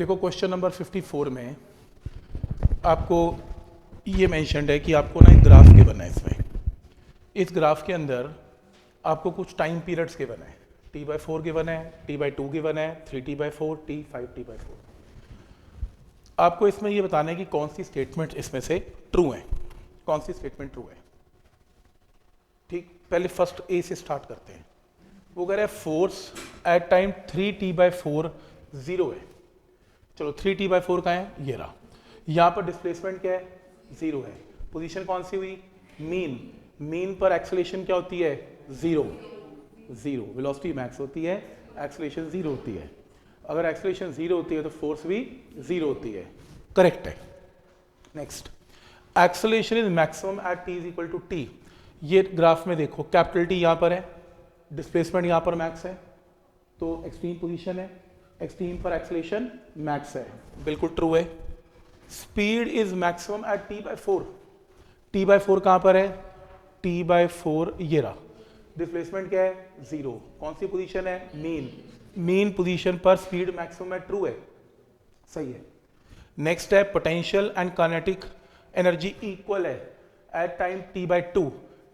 देखो question number 54 में आपको ये मेंशन्ड है कि आपको ना एक ग्राफ गिवन है। इसमें इस ग्राफ के अंदर आपको कुछ टाइम पीरियड्स गिवन है। t/4 गिवन है, t/2 गिवन है, 3t/4, t 5t/4। आपको इसमें ये बताना है कि कौन सी स्टेटमेंट इसमें से ट्रू है, कौन सी स्टेटमेंट ट्रू है। ठीक, पहले फर्स्ट ए से स्टार्ट करते हैं। वो कह रहा है फोर्स एट टाइम 3t/4 0 है। चलो 3t/4 का है, ये रहा। यहाँ पर डिस्प्लेसमेंट क्या है, 0 है। पोजीशन कौन सी हुई, मीन। मीन पर एक्सेलरेशन क्या होती है, 0। वेलोसिटी मैक्स होती है, एक्सेलरेशन 0 होती है। अगर एक्सेलरेशन 0 होती है तो फोर्स भी 0 होती है। करेक्ट है। Next, acceleration is maximum at t is equal to t। ये ग्राफ में देखो, कैपिटल T यहाँ पर है, डिस्प्लेसमेंट यहाँ पर मैक्स है, तो एक्सट्रीम पोजीशन है, एक्सट्रीम पर एक्सेलरेशन मैक्स है, बिल्कुल ट्रू है। Speed is maximum eight t/4। t/4 कहाँ पर है, t/4 ये रहा। डिस्प्लेसमेंट क्या है, 0। कौन सी पोजीशन है, मीन। मीन पोजीशन पर स्पीड मैक्सिमम है, ट्रू है, सही है। नेक्स्ट है potential and kinetic energy equal है एट टाइम t/2।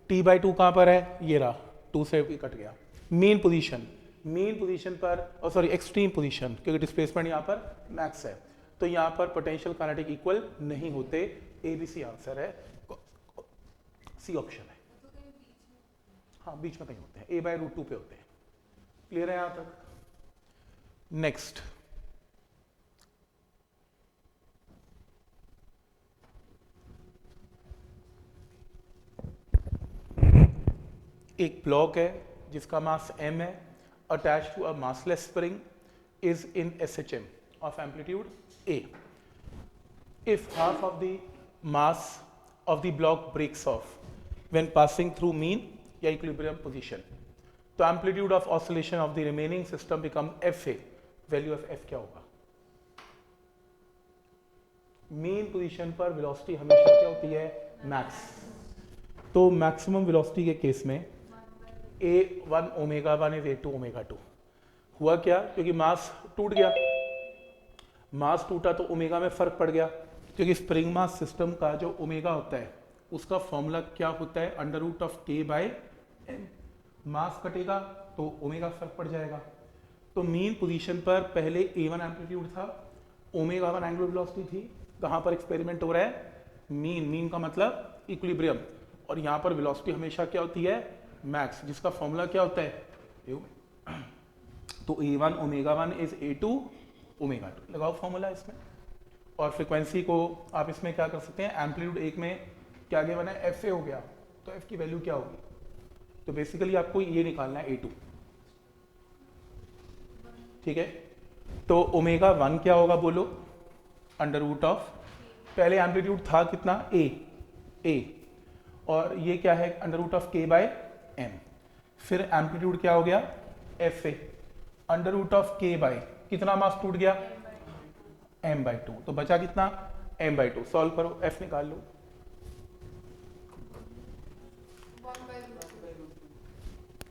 t/2 कहाँ पर है, ये रहा, 2 से भी कट गया। मीन पोजीशन पर सॉरी एक्सट्रीम पोजीशन, क्योंकि डिस्प्लेसमेंट यहाँ पर मैक्स है, तो यहाँ पर पोटेंशियल काइनेटिक इक्वल नहीं होते। ABC आंसर है, सी ऑप्शन है। हाँ, बीच में कहीं होते हैं, a/√2 पे होते हैं। क्लियर है यहाँ तक। नेक्स्ट, एक ब्लॉक है जिसका मास m है, attach to a massless spring is in SHM of amplitude A. If half of the mass of the block breaks off when passing through mean या equilibrium position, तो amplitude of oscillation of the remaining system become FA. Value of F क्या होगा? mean position पर velocity हमेशा क्या होती है, max। तो maximum velocity के केस में A1 ω1 is A2 ω2। हुआ क्या, क्योंकि मास टूट गया, मास टूटा तो ओमेगा में फर्क पड़ गया, क्योंकि स्प्रिंग मास सिस्टम का जो ओमेगा होता है उसका फॉर्मूला क्या होता है, √k/m। मास कटेगा तो ओमेगा फर्क पड़ जाएगा। तो मीन पोजीशन पर पहले A1 एम्पलीट्यूड था, ω1 एंगुलर वेलोसिटी थी। कहाँ पर एक्सपेरिमेंट हो रहा है, मीन का मतलब इक्विलिब्रियम, और यहाँ पर वेलोसिटी हमेशा क्या होती है, मैक्स, जिसका फॉर्मूला क्या होता है, तो A1 ω1 इज A2 ω2। लगाओ फॉर्मूला इसमें, और फ्रीक्वेंसी को आप इसमें क्या कर सकते हैं, एम्पलीट्यूड एक में क्या आगे बना है, FA हो गया, तो F की वैल्यू क्या होगी, तो बेसिकली आपको ये निकालना है A2। ठीक है, तो ω1 क्या होगा बोलो, √, पहले एम्पलीट्यूड था कितना, A, और ये क्या है, √k/m। फिर एम्पलीट्यूड क्या हो गया, FA, √k/ कितना मास टूट गया, m/2, तो बचा कितना, m/2। सॉल्व करो, F निकाल लो।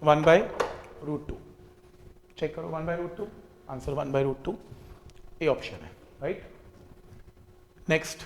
1/√2। चेक करो, 1/√2, आंसर 1/√2, ए ऑप्शन है, राइट। नेक्स्ट,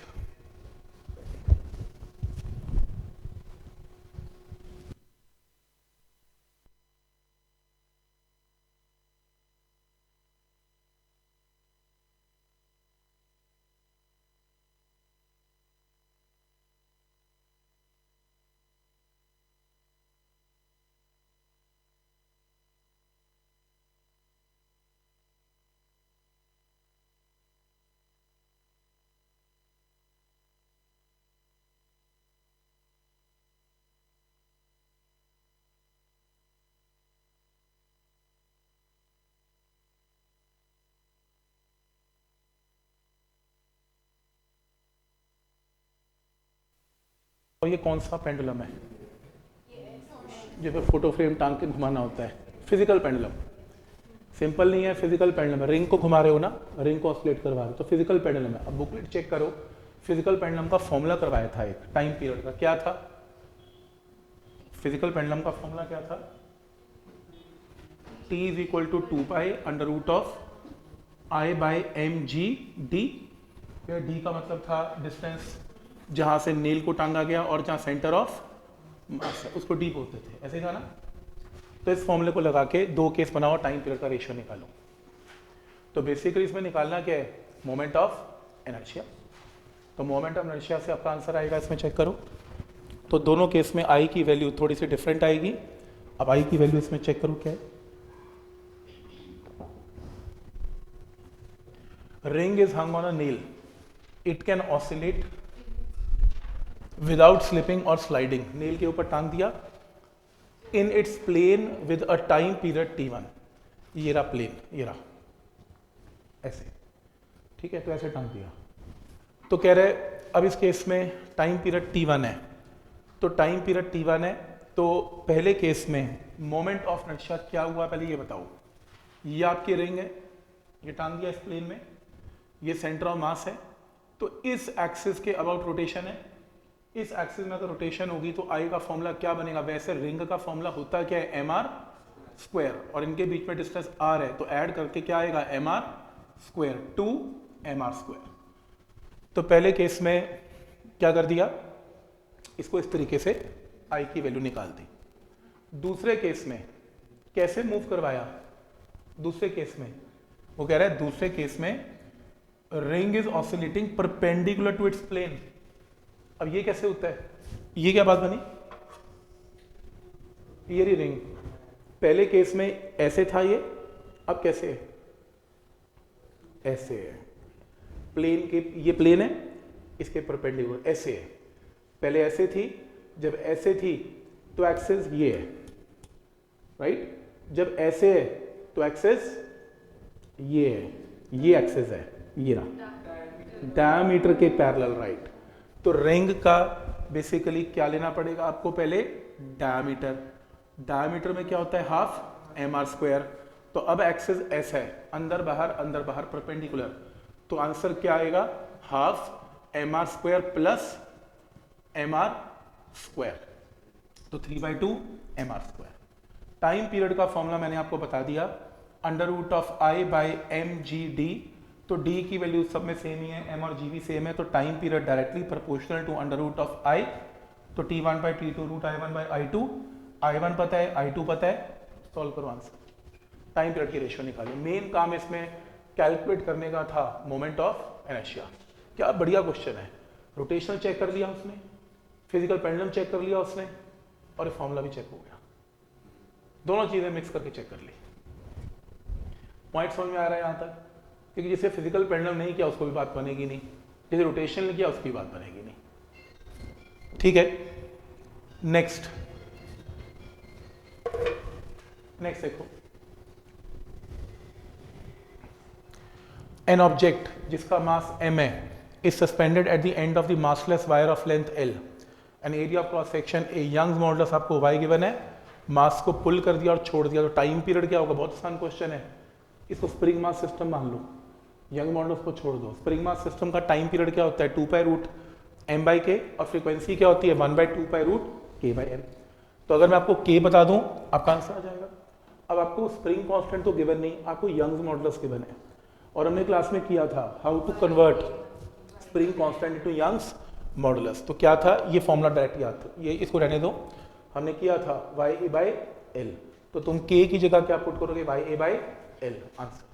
और ये कौन सा पेंडुलम है, जो पे फोटो फ्रेम टांग के घुमाना होता है, फिजिकल पेंडुलम। सिंपल नहीं है, फिजिकल पेंडुलम है। रिंग को घुमा रहे हो ना, रिंग को ऑसिलेट करवा रहे हो, तो फिजिकल पेंडुलम है। अब बुकलेट चेक करो, फिजिकल पेंडुलम का फॉर्मूला करवाया था एक टाइम पीरियड का, क्या था फिजिकल पेंडुलम का फॉर्मूला, क्या था, t = 2π √, I by M G D. D का मतलब था डिस्टेंस जहां से नेल को टांगा गया और जहां सेंटर ऑफ मास है उसको डी बोलते थे, ऐसे था ना। तो इस फॉर्मूले को लगा के दो केस बनाओ, टाइम पीरियड का रेशियो निकालो। तो बेसिकली इसमें निकालना क्या है, मोमेंट ऑफ इनर्शिया। तो मोमेंट ऑफ इनर्शिया से आपका आंसर आएगा, इसमें चेक करो। तो दोनों केस में आई की वैल्यू थोड़ी सी डिफरेंट आएगी। अब आई की वैल्यू इसमें चेक करो क्या है। Ring is hung on a nail, it can oscillate without slipping और स्लाइडिंग। नेल के ऊपर टांग दिया in its plane with a time period t1। ये रहा प्लेन, ये रहा ऐसे, ठीक है। तो ऐसे टांग दिया। तो कह रहे अब इस केस में टाइम पीरियड t1 है, तो टाइम पीरियड t1 है, तो पहले केस में मोमेंट ऑफ इनर्शिया क्या हुआ पहले ये बताओ। ये आपकी रिंग है, ये टांग दिया इस प्लेन में, ये सेंटर ऑफ मास है, तो इस एक्सिस के अबाउट रोटेशन है। इस एक्सिस में अगर रोटेशन होगी तो आई का फॉर्मूला क्या बनेगा, वैसे रिंग का फॉर्मूला होता क्या है, एम आर स्क्वायर, और इनके बीच में डिस्टेंस आर है, तो ऐड करके क्या आएगा, M R square two M R square. तो पहले केस में क्या कर दिया, इसको इस तरीके से आई की वैल्यू निकाल दी। दूसरे केस में कैसे मूव करवाया, दूसरे केस में वो कह रहा है दूसरे केस में ring is oscillating perpendicular to its plane. अब ये कैसे होता है, ये क्या बात बनी, ये रही रिंग, पहले केस में ऐसे था ये, अब कैसे है, ऐसे है। प्लेन के, ये प्लेन है, इसके परपेंडिकुलर ऐसे है। पहले ऐसे थी, जब ऐसे थी तो एक्सिस ये है, राइट। जब ऐसे है तो एक्सिस ये है, ये एक्सिस है, ये रहा डायमीटर के पैरेलल, राइट। तो रिंग का बेसिकली क्या लेना पड़ेगा आपको, पहले डायमीटर। डायमीटर में क्या होता है, हाफ एम आर स्क्वायर। तो अब एक्सिस ऐसा है, अंदर बाहर परपेंडिकुलर, तो आंसर क्या आएगा, half M R square plus M R square, तो 3/2 M R square. Time period का फॉर्मूला मैंने आपको बता दिया, under root of I by M G D. तो डी की वैल्यू सब में सेम ही है, एम और जी भी सेम है, तो time period directly proportional to under root of I. तो t1/t2 रूट i1/i2, i1 पता है, i2 पता है, सॉल्व करो आंसर। टाइम पीरियड की रेशियो निकालो। मेन काम इसमें कैलकुलेट करने का था मोमेंट ऑफ इनर्शिया। क्या बढ़िया क्वेश्चन है, रोटेशनल चेक कर लिया उसने, फिजिकल पेंडुलम चेक कर लिया उसने, और ये फॉर्मूला भी चेक हो गया, दोनों चीजें मिक्स करके चेक कर ली। पॉइंट समझ में आ रहा है यहां तक, क्योंकि जिसे फिजिकल पेंडुलम नहीं किया उसको भी बात बनेगी नहीं, जिसे रोटेशनल किया उसकी बात बनेगी नहीं, ठीक है। नेक्स्ट देखो, एन ऑब्जेक्ट जिसका मास m है is suspended at the end of the massless wire of length L, an area of cross section A, Young's modulus आपको y गिवन है, मास को पुल कर दिया और छोड़ दिया, तो टाइम पीरियड क्या होगा, बहुत आसान क्वेश्चन है। इसको स्प्रिंग मास सिस्टम मान लो, यंग मॉडुलस को छोड़ दो। स्प्रिंग मास सिस्टम का टाइम पीरियड क्या होता है, 2π√m/k, और फ्रीक्वेंसी क्या होती है 1/2π√k/m। तो अगर मैं आपको k बता दूं आपका आंसर आ जाएगा। अब आपको स्प्रिंग कांस्टेंट तो गिवन नहीं, आपको यंग्स मॉडुलस गिवन है, और हमने क्लास में किया था how to convert spring constant into Young's modulus. तो क्या था, ये फॉर्मूला डायरेक्ट याद था, ये इसको रहने दो, हमने किया था YA/L, तो तुम k की जगह क्या पुट करोगे, YA/L, आंसर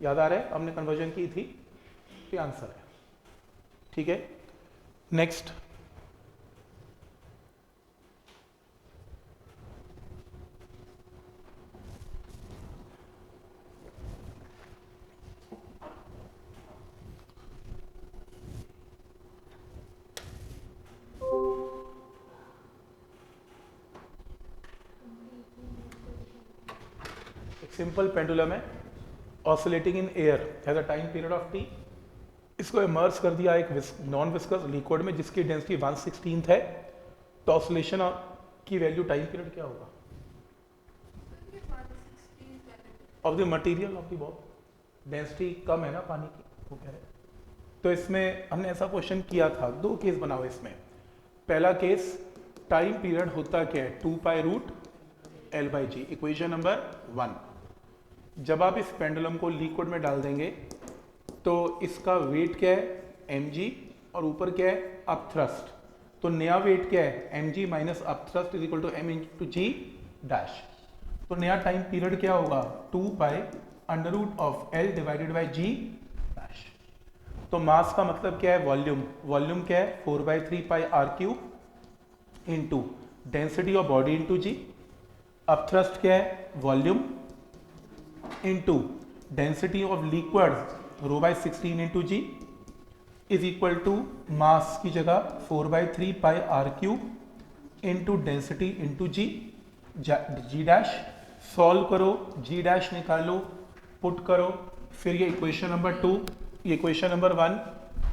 याद आ रहा है, हमने कन्वर्जन की थी, ये आंसर है, ठीक है। नेक्स्ट सिंपल पेंडुलम है, oscillating in air, has a time period of t। इसको इमर्ज कर दिया एक नॉन विस्कस लिक्विड में जिसकी डेंसिटी 1/16 है, तो ऑसिलेशन की वैल्यू टाइम पीरियड क्या होगा, of the material of the ball, density कम है ना पानी की, वो कह रहे हैं। तो इसमें हमने ऐसा क्वेश्चन किया था, दो केस बनाओ इसमें। पहला केस टाइम पीरियड होता क्या है, 2π√L/g, इक्वेशन नंबर 1। जब आप इस पेंडुलम को लिक्विड में डाल देंगे तो इसका वेट क्या है mg और ऊपर क्या है अपथ्रस्ट। तो नया वेट क्या है mg minus upthrust is equal to m into G dash. तो नया टाइम पीरियड क्या होगा 2 pi under root of l divided by G dash. तो मास का मतलब क्या है वॉल्यूम, वॉल्यूम क्या है 4/3 pi r cube into density of body into G. Upthrust क्या है volume into density of liquid rho by 16 into G is equal to mass की जगह 4/3 pi r cube into density into G G dash. Solve करो, G dash निकालो, put करो, फिर ये equation number 2, ये इक्वेशन नंबर 1,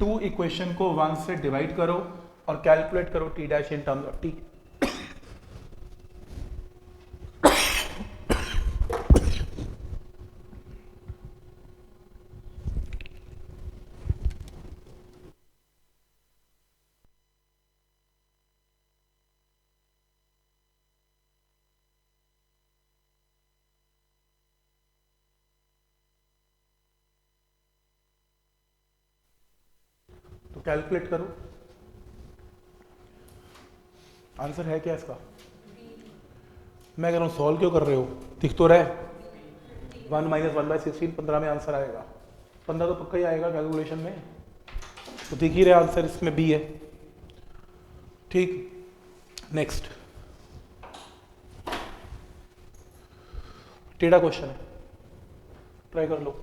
2 इक्वेशन को 1 से डिवाइड करो और कैलकुलेट करो T dash in terms of T. तो कैलकुलेट करो, आंसर है क्या इसका? मैं कह रहा हूँ सॉल्व क्यों कर रहे हो, दिख तो रहा है 1 माइनस 1/16 15 में आंसर आएगा, 15 तो पक्का ही आएगा कैलकुलेशन में। तो दिख ही रहा आंसर इसमें बी है। ठीक, नेक्स्ट टेढ़ा क्वेश्चन है, ट्राई कर लो।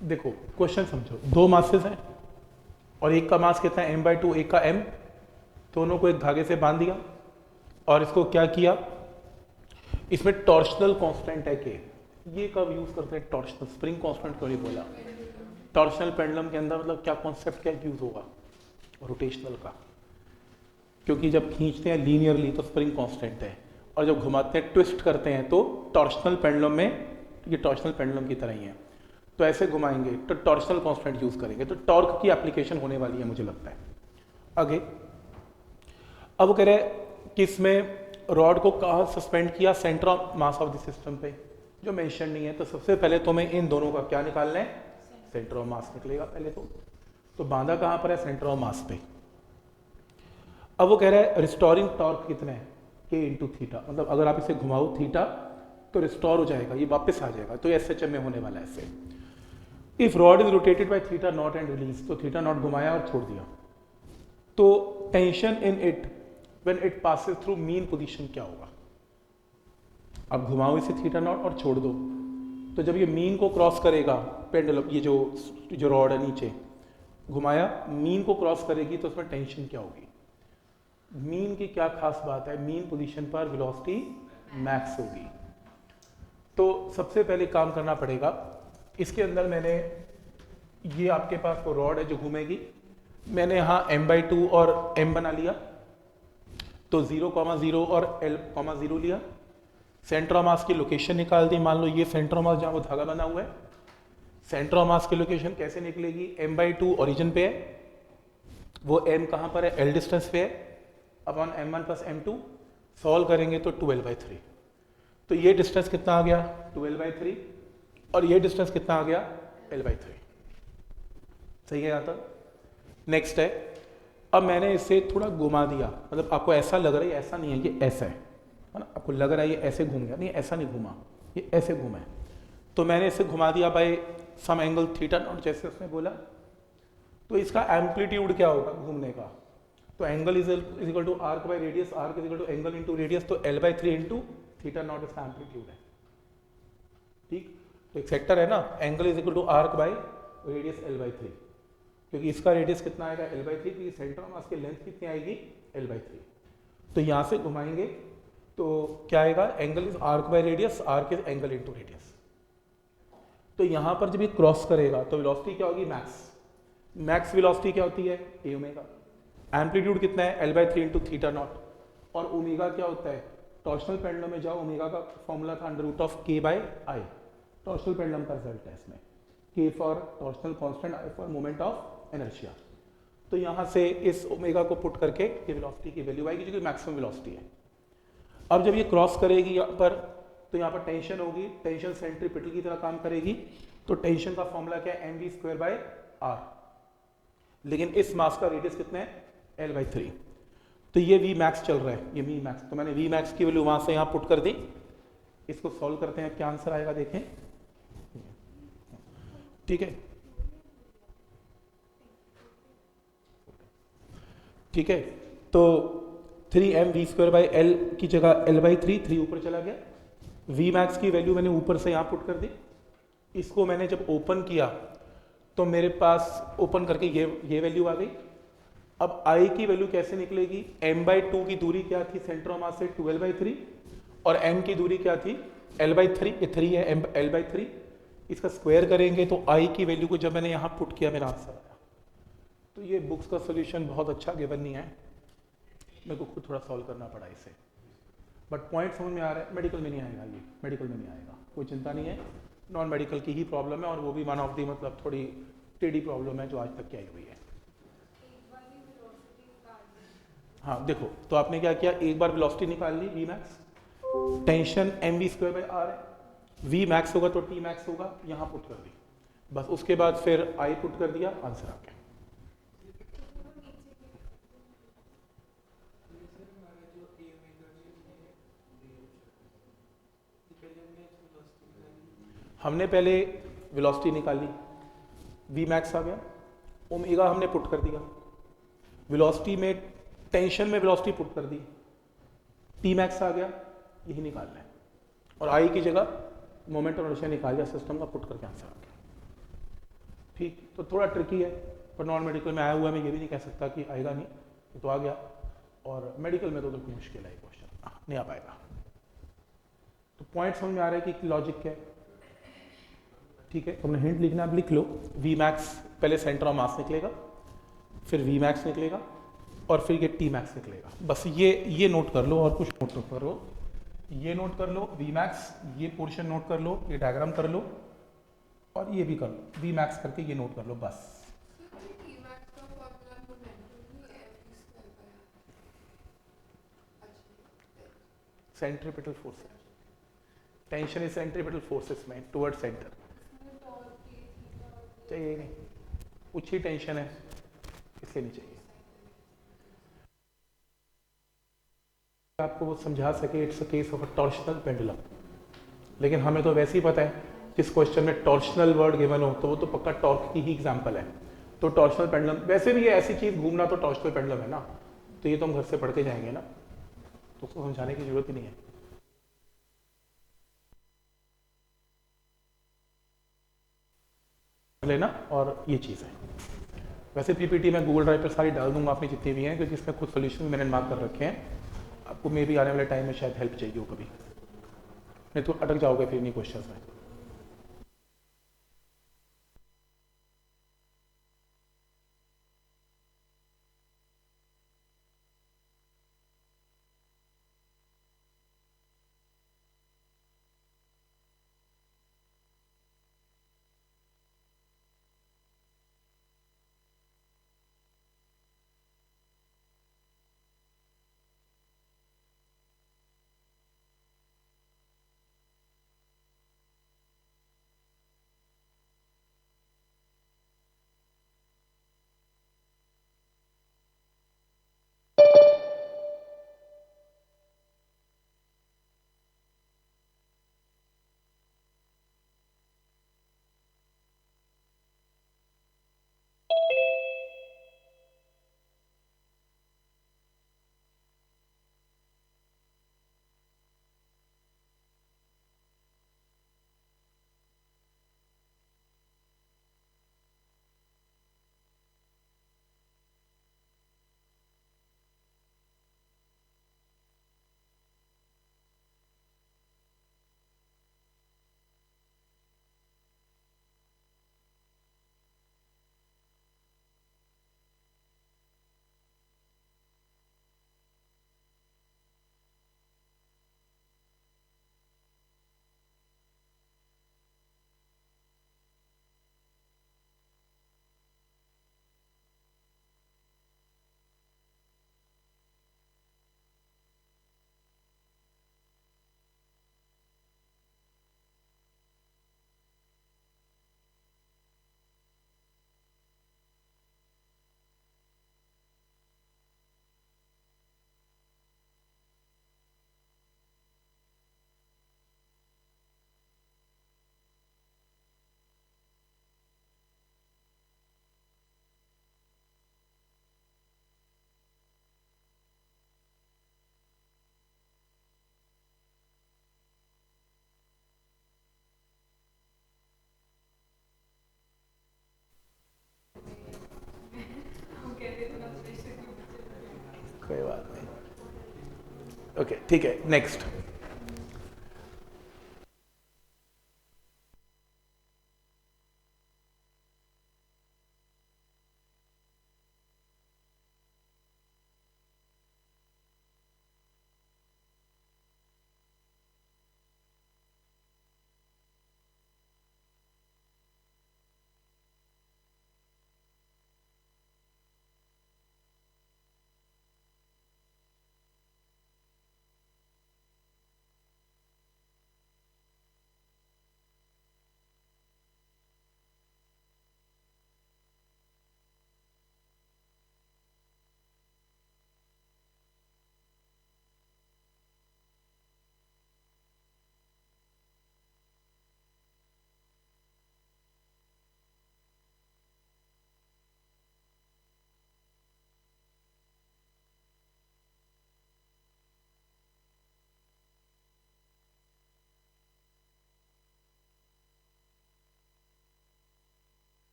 देखो क्वेश्चन समझो, दो मासेस हैं और एक का मास कितना है m/2, एक का m, दोनों को एक धागे से बांध दिया और इसको क्या किया, इसमें टॉर्शनल कांस्टेंट है के, ये कब यूज करते हैं टॉर्शनल, स्प्रिंग कांस्टेंट क्यों नहीं बोला, टॉर्शनल पेंडुलम के अंदर मतलब क्या कॉन्सेप्ट क्या यूज होगा रोटेशनल का, क्योंकि जब खींचते हैं लीनियरली तो स्प्रिंग कांस्टेंट है और जब घुमाते हैं ट्विस्ट करते हैं तो टॉर्शनल पेंडुलम में, ये टॉर्शनल पेंडुलम की तरह ही है, तो ऐसे घुमाएंगे तो टॉर्शनल कांस्टेंट यूज करेंगे, तो टॉर्क की एप्लीकेशन होने वाली है मुझे लगता है आगे। अब वो कह रहे हैं कि इसमें रॉड को कहाँ सस्पेंड किया, centre of mass of the system पे, जो मेंशन नहीं है। तो सबसे पहले तो मैं इन दोनों का क्या निकालना है, सेंटर ऑफ मास निकलेगा पहले तो बांधा कहाँ पर है, सेंटर ऑफ मास पे। अब वो कह रहा है रिस्टोरिंग टॉर्क कितना है, के इंटू थीटा, मतलब अगर आप इसे घुमाओ थीटा तो रिस्टोर हो जाएगा, ये वापस आ जाएगा, तो SHM में होने वाला है ऐसे। If rod is rotated by theta naught and release, तो थीटा नॉट घुमाया और छोड़ दिया, तो tension in it when it passes through mean position क्या होगा। अब घुमाओ इसे थीटा नॉट और छोड़ दो, तो जब ये मीन को क्रॉस करेगा पेंडुलम, ये जो रॉड है नीचे घुमाया, मीन को क्रॉस करेगी तो उसमें टेंशन क्या होगी। मीन की क्या खास बात है, मीन पोजीशन पर वेलोसिटी मैक्स होगी। तो सबसे पहले काम करना पड़ेगा, इसके अंदर मैंने ये आपके पास वो रॉड है जो घूमेगी, मैंने यहाँ m/2 और m बना लिया, तो 0,0 और l,0 लिया, सेंटर ऑफ मास की लोकेशन निकाल दी, मान लो ये सेंटर ऑफ मास जहाँ वो धागा बना हुआ है, सेंटर ऑफ मास की लोकेशन कैसे निकलेगी, m/2 ओरिजिन पे है, वो m कहाँ पर है, l डिस्टेंस पे है, upon m1 plus m2, solve करेंगे तो 12/3, तो ये डिस्टेंस कितना आ गया 12/3 और ये डिस्टेंस कितना आ गया l/3, सही है यहाँ तक। नेक्स्ट है, अब मैंने इसे थोड़ा घुमा दिया, मतलब आपको ऐसा लग रहा है, ऐसा नहीं है, ये ऐसा है ना, आपको लग रहा है ये ऐसे घूम गया, नहीं ऐसा नहीं घूमा, ये ऐसे घूमा है, तो मैंने इसे घुमा दिया by some angle theta naught, जैसे उसने बोला, तो इसका एम्पलीट्यूड क्या होगा घूमने का, तो angle is equal to arc by radius, arc is equal to angle into radius, तो l/3 इंटू थीटा नॉट इसका एम्पलीट्यूड है। ठीक, तो एक सेक्टर है ना, angle is equal to arc by radius L by three, क्योंकि इसका रेडियस कितना आएगा एल बाई थ्री, तो सेंटर ऑफ मास की लेंथ कितनी आएगी एल बाई थ्री। तो यहाँ से घुमाएंगे तो क्या आएगा, angle is arc by radius, arc is angle into radius. तो यहाँ पर जब ये क्रॉस करेगा तो वेलोसिटी क्या होगी, मैक्स। मैक्स वेलोसिटी क्या होती है, ए ओमेगा। एम्पलीट्यूड कितना है, L by three into theta not. और ओमेगा क्या होता है, टॉर्शनल पेंडुलम में जाओ, ओमेगा का फॉर्मूला था अंडर रूट ऑफ के बाय आई। टॉर्शनल पेंडुलम का रिजल्ट है इसमें, के for torsional constant, I for moment of inertia. तो यहाँ से इस ओमेगा को पुट करके ये वेलोसिटी की वैल्यू आएगी, जो कि मैक्सिमम वेलोसिटी है। अब जब ये क्रॉस करेगी यहाँ पर, तो यहाँ पर टेंशन होगी, टेंशन सेंट्रीपिटल की तरह काम करेगी। तो टेंशन का फॉर्मूला क्या है, M V square by R. लेकिन इस मास का रेडियस कितना है, एल बाई थ्री। तो ये वी मैक्स चल रहा है, ये वी मैक्स, तो मैंने वी मैक्स की वैल्यू वहां से यहाँ पुट कर दी। इसको सॉल्व करते हैं, क्या आंसर आएगा देखें। ठीक है, ठीक है, तो 3m we square by L की जगह एल बाई थ्री, थ्री ऊपर चला गया। वी मैक्स की वैल्यू मैंने ऊपर से यहाँ पुट कर दी। इसको मैंने जब ओपन किया तो मेरे पास ओपन करके ये वैल्यू आ गई। अब आई की वैल्यू कैसे निकलेगी, m बाई टू की दूरी क्या थी सेंटर ऑफ मास से, 2l बाई थ्री, और m की दूरी क्या थी, l बाई थ्री, ये थ्री है, l बाई थ्री। इसका स्क्वायर करेंगे तो आई की वैल्यू को जब मैंने यहाँ पुट किया मेरा आंसर आया। तो ये बुक्स का सोल्यूशन बहुत अच्छा गिवन नहीं है, मेरे को खुद थोड़ा सॉल्व करना पड़ा इसे, बट पॉइंट समझ में आ रहा है। मेडिकल में नहीं आएगा ये, मेडिकल में नहीं आएगा, कोई चिंता नहीं है। नॉन मेडिकल की ही प्रॉब्लम है, और वो भी वन ऑफ दी मतलब थोड़ी टेढ़ी प्रॉब्लम है जो आज तक की आई हुई है। हाँ देखो, तो आपने क्या किया, एक बार वेलोसिटी निकाल ली V max, tension M V square by R है, वी मैक्स होगा तो टी मैक्स होगा, यहाँ पुट कर दी बस। उसके बाद फिर आई पुट कर दिया, आंसर आ गया। हमने पहले वेलोसिटी निकाली, वी मैक्स आ गया, ओमेगा हमने पुट कर दिया, वेलोसिटी में टेंशन में वेलोसिटी पुट कर दी, टी मैक्स आ गया, यही निकालना है। और आई की जगह मोमेंट ऑफ इनर्शिया निकाल दिया सिस्टम का, पुट करके आंसर आ गया। ठीक, तो थोड़ा ट्रिकी है, पर नॉन मेडिकल में आया हुआ मैं ये भी नहीं कह सकता कि आएगा नहीं, तो आ गया। और मेडिकल में तो बिल्कुल मुश्किल है क्वेश्चन, नहीं आ पाएगा। तो पॉइंट समझ में आ रहा है कि लॉजिक क्या है। ठीक है, तुमने हिंट लिखना, आप लिख लो। वी मैक्स पहले सेंटर ऑफ मास निकलेगा, फिर वी मैक्स निकलेगा, और फिर ये टी मैक्स निकलेगा। बस ये नोट कर लो, और कुछ नोट मत करो। ये नोट कर लो वी मैक्स, ये पोर्शन नोट कर लो, ये डायग्राम कर लो, और ये भी कर लो, वी मैक्स करके ये नोट कर लो बस। सेंट्रीपिटल फोर्स है, टेंशन इज सेंट्रीपिटल फोर्सेस में टुवर्ड सेंटर। चाहिए नहीं, ऊंची टेंशन है इसलिए नहीं चाहिए। आपको वो समझा सके it's a case of a torsional pendulum, लेकिन हमें तो वैसे ही पता है जिस क्वेश्चन में टॉर्शनल वर्ड गिवन हो तो वो तो पक्का टॉर्क की ही एग्जांपल है। तो टॉर्शनल पेंडुलम, वैसे भी ये ऐसी चीज घूमना तो टॉर्शनल पेंडुलम है ना, तो ये तो हम घर से पढ़ के जाएंगे ना, तो उसको समझाने की जरूरत ही नहीं है। लेना, और ये चीज़ है। वैसे पीपीटी मैं गूगल ड्राइव पर सारी डाल दूंगा अपनी जितनी भी हैं, क्योंकि इसमें खुद सोल्यूशन भी मैंने मार्क कर रखे हैं। आपको मे भी आने वाले टाइम में शायद हेल्प चाहिए हो कभी, नहीं तो अटक जाओगे फिर इन्हीं क्वेश्चंस में। ओके ठीक है, नेक्स्ट।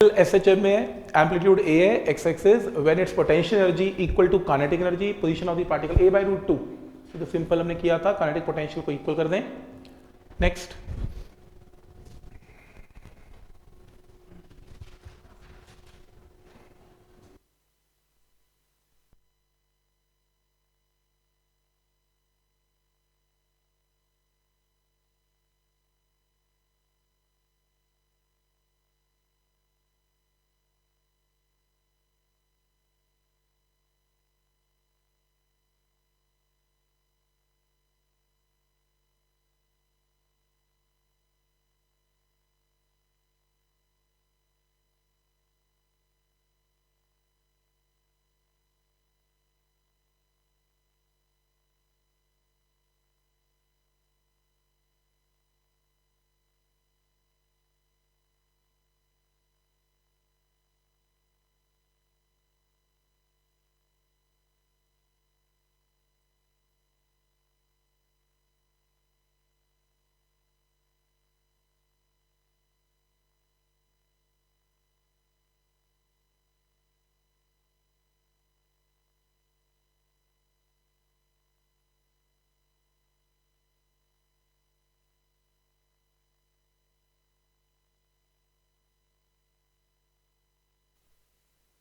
एस एच एम में एम्पलीट्यूड ए है, X axis, when it's potential energy equal to kinetic energy, position of the particle A by root two. तो सिंपल हमने किया था, काइनेटिक पोटेंशियल को इक्वल कर दें। नेक्स्ट,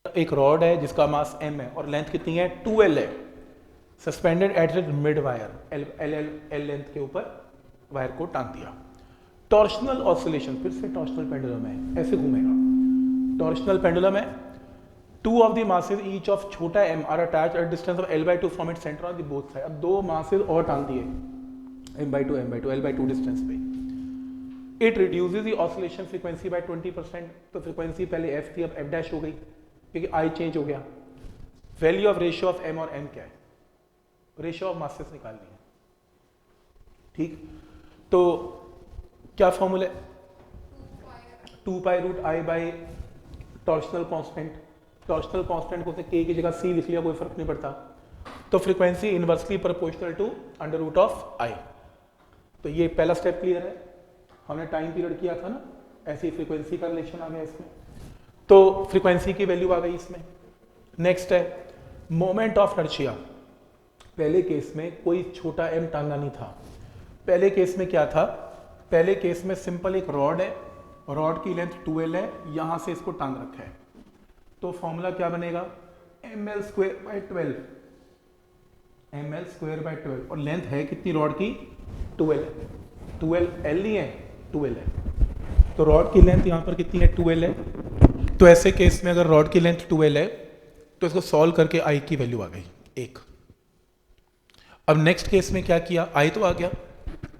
एक रॉड है जिसका मास m है और लेंथ कितनी है 2l है, suspended at mid wire, L length के ऊपर वायर को टांग दिया। टॉर्शनल ऑसिलेशन, फिर से टॉर्शनल पेंडुलम है, ऐसे घूमेगा। टॉर्शनल पेंडुलम है, two of the masses each of छोटा m are attach at distance of l/2 from its centre on the both side. अब दो मासेज और टांग दिए m/2 l/2 डिस्टेंस पे। It reduces the oscillation frequency by 20%। तो frequency पहले f थी, अब f डैश हो गई क्योंकि I चेंज हो गया। Value of ratio of m और n क्या है? रेशियो ऑफ मासेस निकालनी है, ठीक। तो क्या फॉर्मूला है? 2π√I by torsional constant. Torsional constant को k की जगह c लिख लिया, कोई फर्क नहीं पड़ता। तो frequency inversely proportional to √I। तो ये पहला स्टेप क्लियर है। हमने टाइम पीरियड किया था ना, ऐसी फ्रीक्वेंसी का रिलेशन आ गया इसमें, तो फ्रीक्वेंसी की वैल्यू आ गई इसमें। नेक्स्ट है मोमेंट ऑफ इनर्शिया। पहले केस में कोई छोटा m टांगा नहीं था। पहले केस में क्या था? पहले केस में सिंपल एक रॉड है, रॉड की लेंथ 2l है, यहां से इसको टांग रखा है। तो फॉर्मूला क्या बनेगा? ml² बाई 12 और लेंथ है कितनी रॉड की? 2l है। 2l l नहीं है, 2l है। तो रॉड की लेंथ यहां पर कितनी है? 2l है। तो ऐसे केस में अगर रॉड की लेंथ 2l है तो इसको सॉल्व करके I की वैल्यू आ गई 1। अब नेक्स्ट केस में क्या किया? I तो आ गया।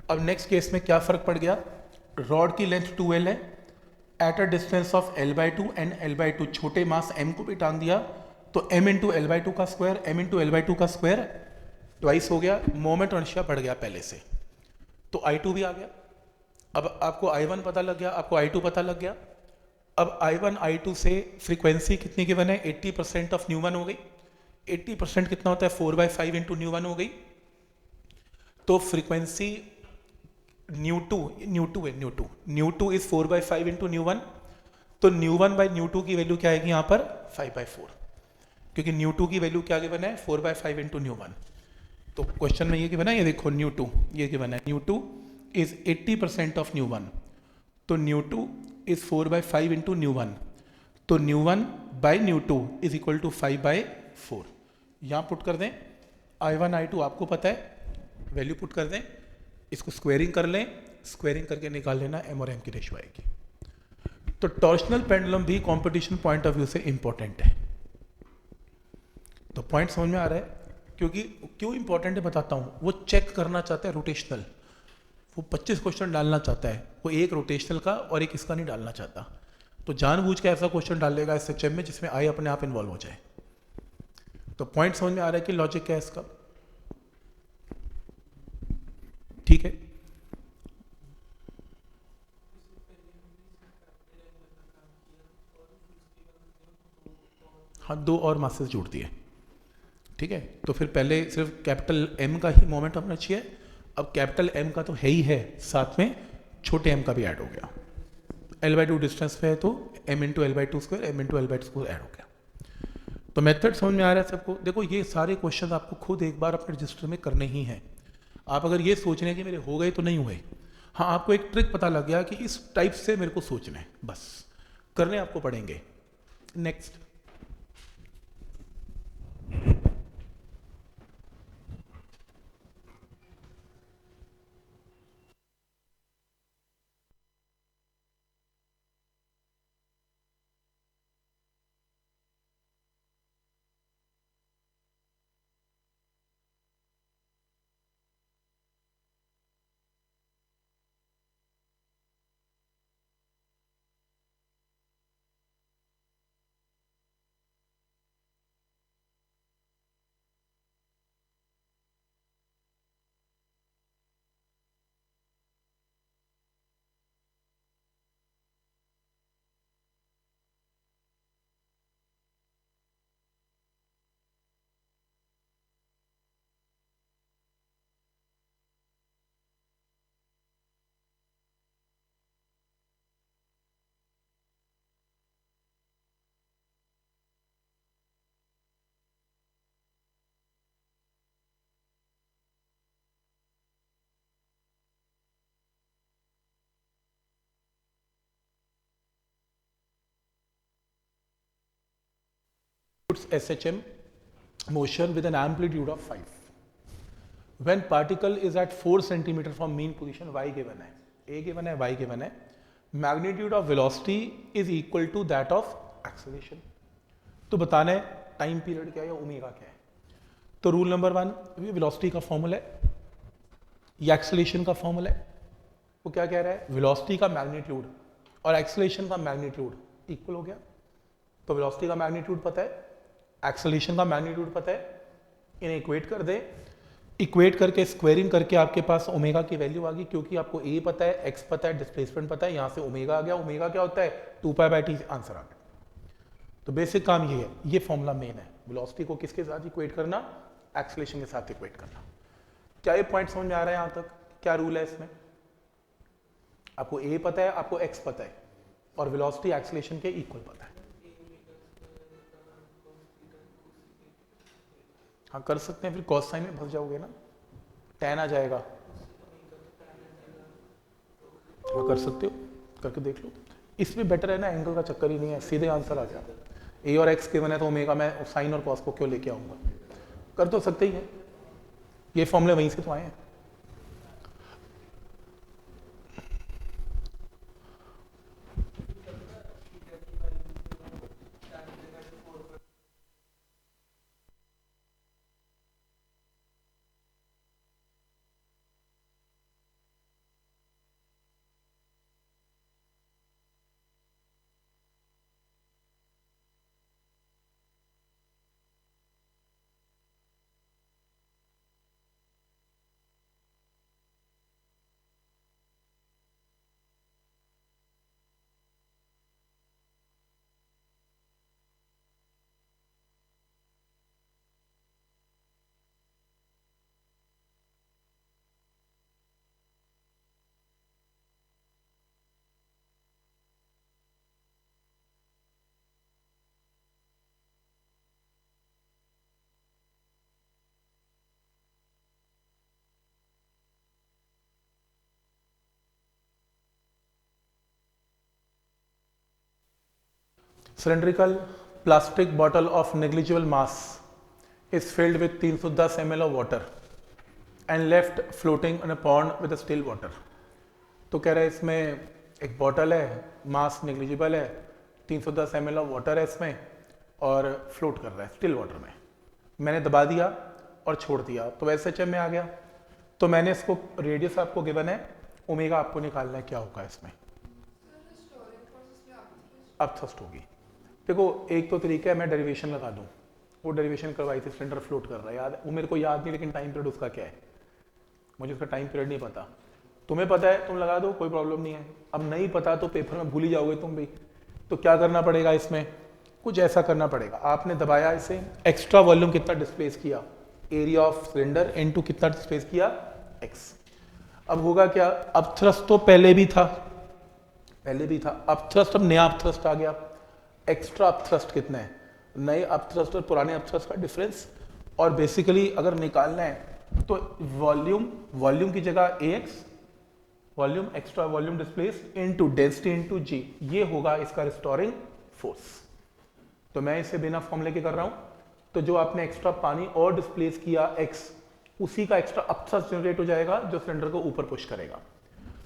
अब नेक्स्ट केस में क्या फर्क पड़ गया? रॉड की लेंथ 2l है, at a distance of l/2 and l/2 छोटे मास m को भी टांग दिया, तो m इंटू l/2 का स्क्वायर, m इंटू l/2 का स्क्वायर ट्वाइस हो गया। मोमेंट इनर्शिया बढ़ गया पहले से, तो I2 भी आ गया। अब आपको I1 पता लग गया, आपको I2 पता लग गया। अब I1 I2 से फ्रीक्वेंसी कितनी गिवन है? 80% ऑफ न्यू वन हो गई। 80% कितना होता है? 4/5 इंटू न्यू वन हो गई। तो frequency nu two is 4/5 into nu one. तो nu one by nu two की वैल्यू क्या आएगी यहाँ पर? 5/4, क्योंकि न्यू टू की वैल्यू क्या गिवन है? 4/5 इंटू न्यू वन। तो क्वेश्चन में ये गिवन है, ये देखो न्यू टू ये गिवन है, nu two is 80% of nu one. तो nu two is 4/5 into nu one. तो nu one by nu two is equal to 5/4। यहाँ पुट कर दें I1 I2 आपको पता है, वैल्यू पुट कर दें, इसको स्क्वेयरिंग कर लें, स्क्वेयरिंग करके निकाल लेना m और m की रेशियो आएगी। तो टॉर्शनल पेंडुलम भी कंपटीशन पॉइंट ऑफ व्यू से इंपॉर्टेंट है। तो पॉइंट समझ में आ रहा है? क्योंकि क्यों इंपॉर्टेंट है बताता हूं। वो चेक करना चाहता है रोटेशनल, वो 25 क्वेश्चन डालना चाहता है, वो एक रोटेशनल का और एक इसका नहीं डालना चाहता। तो जानबूझ के ऐसा क्वेश्चन डालेगा SHM में जिसमें I अपने आप इन्वॉल्व हो जाए। तो पॉइंट समझ में आ रहा है कि लॉजिक क्या है इसका? ठीक है। हाँ, दो और मासेस जोड़ दिए, ठीक है। तो फिर पहले सिर्फ कैपिटल M का ही मोमेंट होना चाहिए, अब कैपिटल M का तो है ही है, साथ में छोटे m का भी ऐड हो गया। l/2 डिस्टेंस पे है तो m into l/2 square, m into l/2 square add हो गया। तो मेथड समझ में आ रहा है सबको? देखो ये सारे क्वेश्चन आपको खुद एक बार अपने रजिस्टर में करने ही हैं। आप अगर ये सोच रहे हैं कि मेरे हो गए तो नहीं हुए, हाँ आपको एक ट्रिक पता लग गया कि इस टाइप से मेरे को सोचना है, बस करने आपको पड़ेंगे। Next, SHM motion with an amplitude of 5. When particle is at 4 centimeter from mean position, y given है, a given है, y given है, magnitude of velocity is equal to that of acceleration. तो बताना है टाइम पीरियड क्या है या omega क्या है। तो रूल नंबर 1, वेलोसिटी का फॉर्मूला है या एक्सेलरेशन का फॉर्मूला है। वो क्या कह रहा है, वेलोसिटी का मैग्नीट्यूड और एक्सेलरेशन का मैग्नीट्यूड इक्वल हो गया। तो वेलोसिटी का मैग्नीट्यूड पता है, एक्सेलरेशन का मैग्नीट्यूड पता है, इन्हें इक्वेट कर दे। इक्वेट करके स्क्वायरिंग करके आपके पास ओमेगा की वैल्यू आ गई, क्योंकि आपको ए पता है, एक्स पता है, डिस्प्लेसमेंट पता है, यहां से ओमेगा आ गया। ओमेगा क्या होता है, 2π/t, आंसर आ गया। तो बेसिक काम ये है, ये फॉर्मूला मेन है, वेलोसिटी को किसके साथ इक्वेट करना, एक्सेलरेशन के साथ इक्वेट करना। क्या ये पॉइंट समझ में आ रहा है यहां तक, क्या रूल है इसमें। आपको ए पता है, आपको एक्स पता है, और वेलोसिटी एक्सेलरेशन के इक्वल पता है। हाँ कर सकते हैं, फिर कॉस साइन में फंस जाओगे ना, tan आ जाएगा। हाँ कर सकते हो, करके देख लो। इसमें बेटर है ना, एंगल का चक्कर ही नहीं है, सीधे आंसर आ जाता है। ए और एक्स के बने तो ओमेगा में साइन और कॉस को क्यों लेके आऊंगा, कर तो सकते ही है, ये फॉर्मूले वहीं से तो आए हैं। Cylindrical plastic bottle of negligible mass is filled with 310 ml of water and left floating in a pond with a still water. तो कह रहा है इसमें एक बॉटल है, मास नेग्लिजिबल है, 310 ml ऑफ वाटर है इसमें और फ्लोट कर रहा है स्टिल वाटर में। मैंने दबा दिया और छोड़ दिया तो वैसे एच में आ गया। तो मैंने इसको रेडियस आपको गिवन है, ओमेगा आपको निकालना है क्या होगा इसमें, अपथ्रस्ट होगी। देखो एक तो तरीका है मैं डेरिवेशन लगा दूं, वो डेरिवेशन करवाई थी, सिलेंडर फ्लोट कर रहा है, याद है वो मेरे को याद नहीं, लेकिन टाइम पीरियड उसका क्या है, मुझे उसका टाइम पीरियड नहीं पता। तुम्हें पता है तुम लगा दो, कोई प्रॉब्लम नहीं है। अब नहीं पता तो पेपर में भूल ही जाओगे तुम भी। तो क्या करना पड़ेगा इसमें, कुछ ऐसा करना पड़ेगा, आपने दबाया इसे, एक्स्ट्रा वॉल्यूम कितना डिस्प्लेस किया, एरिया ऑफ सिलेंडर इनटू कितना डिस्प्लेस किया, एक्स। अब होगा क्या, अब थ्रस्ट तो पहले भी था, अब थ्रस्ट, अब नया अपथ्रस्ट आ गया। एक्स्ट्रा अपथ्रस्ट कितना है, नए अपथ्रस्ट और पुराने अपथ्रस्ट का डिफरेंस। और बेसिकली अगर निकालना है तो वॉल्यूम की जगह ax, volume extra volume displaced into density into g, ये होगा इसका रिस्टोरिंग फोर्स। तो मैं इसे बिना फॉर्मूले के कर रहा हूं, तो जो आपने एक्स्ट्रा पानी और डिस्प्लेस किया x, उसी का एक्स्ट्रा अपथ्रस्ट जनरेट हो जाएगा जो सिलेंडर को ऊपर पुश करेगा।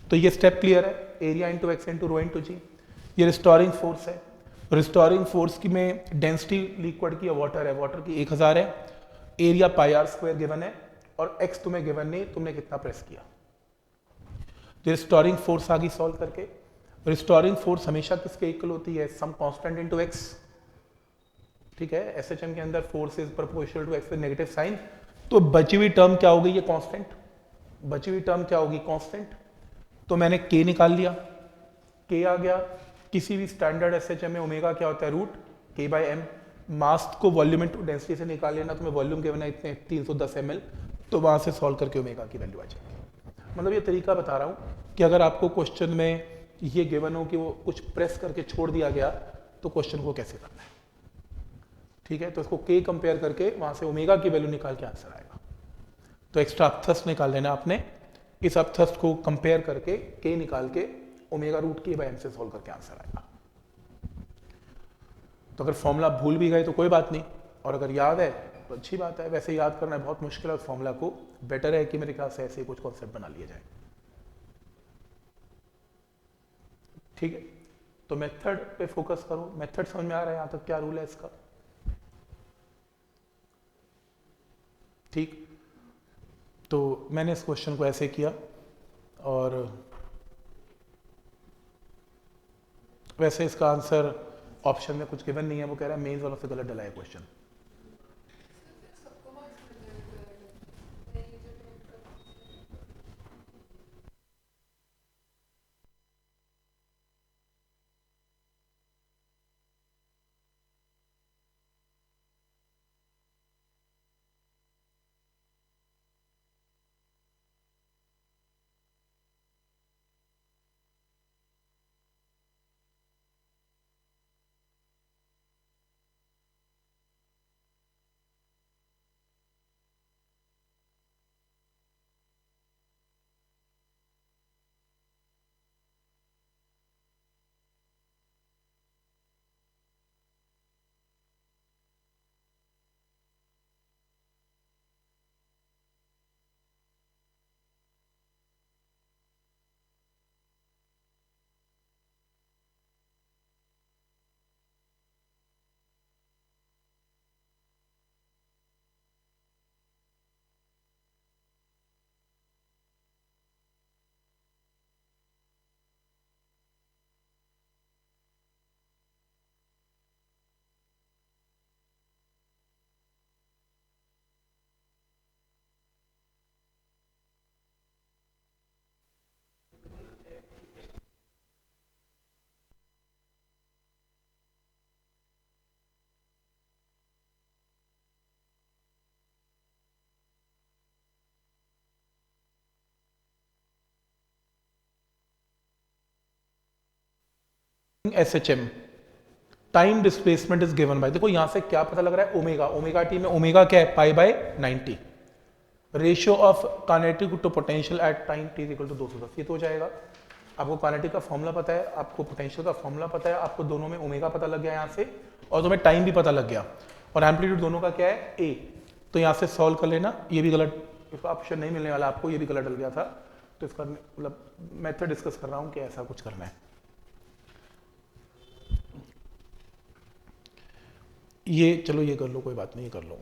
तो ये स्टेप क्लियर है, area into X into rho into G, ये रिस्टोरिंग फोर्स है। रिस्टोरिंग फोर्स की में डेंसिटी लिक्विड की वाटर है, वाटर की 1000 है, एरिया πr² गिवन है और x तुम्हें गिवन नहीं, तुमने कितना प्रेस किया। तो रिस्टोरिंग फोर्स आ गई सॉल्व करके। रिस्टोरिंग फोर्स हमेशा किसके इक्वल होती है, सम कांस्टेंट इनटू x, ठीक है। एसएचएम के अंदर force is proportional to x with negative sign. तो बची हुई टर्म क्या होगी, ये कांस्टेंट, बची हुई टर्म क्या होगी, कांस्टेंट। तो मैंने k निकाल लिया, k आ गया। किसी भी स्टैंडर्ड एसएचएम में ओमेगा क्या होता है, रूट k/m। मास को वॉल्यूम इनटू डेंसिटी से निकाल लेना, तो मैं वॉल्यूम गिवन है इतने 310 ml, तो वहां से सॉल्व करके ओमेगा की वैल्यू आ जाएगी। मतलब ये तरीका बता रहा हूं कि अगर आपको क्वेश्चन में ये गिवन हो कि वो कुछ प्रेस करके छोड़ दिया गया, तो क्वेश्चन को कैसे करना है, ठीक है। तो इसको k कंपेयर करके वहां से ओमेगा की वैल्यू निकाल के आंसर आएगा। तो एक्स्ट्रा अपथ्रस्ट निकाल लेना आपने, इस अपथ्रस्ट को कंपेयर करके k निकाल के ओमेगा रूट k/m से सॉल्व करके आंसर आएगा। तो अगर फॉर्मूला भूल भी गए तो कोई बात नहीं, और अगर याद है तो अच्छी बात है। वैसे याद करना बहुत मुश्किल है उस फॉर्मूला को, बेटर है कि मेरे ख्याल से ऐसे कुछ कॉन्सेप्ट बना लिया जाए, ठीक है। तो मेथड पे फोकस करो, मेथड समझ में आ रहा है यहाँ तक, क्या रूल है इसका, ठीक, तो मैंने इस क्वेश्चन को ऐसे किया, और वैसे इसका आंसर ऑप्शन में कुछ गिवन नहीं है, वो कह रहा है मेंस वालों से गलत डला है question. SHM time displacement is given by, देखो यहां से क्या पता लग रहा है, ओमेगा, ओमेगा टी में ओमेगा क्या है, pi by 90, ratio of kinetic to potential at time T equal to 210, ये तो हो जाएगा। आपको काइनेटिक का फॉर्मूला पता है, आपको पोटेंशियल का फॉर्मूला पता है, आपको दोनों में ओमेगा पता लग गया यहाँ से, और तुम्हें टाइम भी पता लग गया, और एम्पलीट्यूड दोनों का क्या है, ए। तो यहाँ से सॉल्व कर लेना, ये भी गलत, इसका ऑप्शन नहीं मिलने वाला आपको, ये भी गलत डल गया था। तो इसका मतलब मेथड डिस्कस कर रहा हूँ कि ऐसा कुछ करना है। ये चलो ये कर लो, कोई बात नहीं, ये कर लो।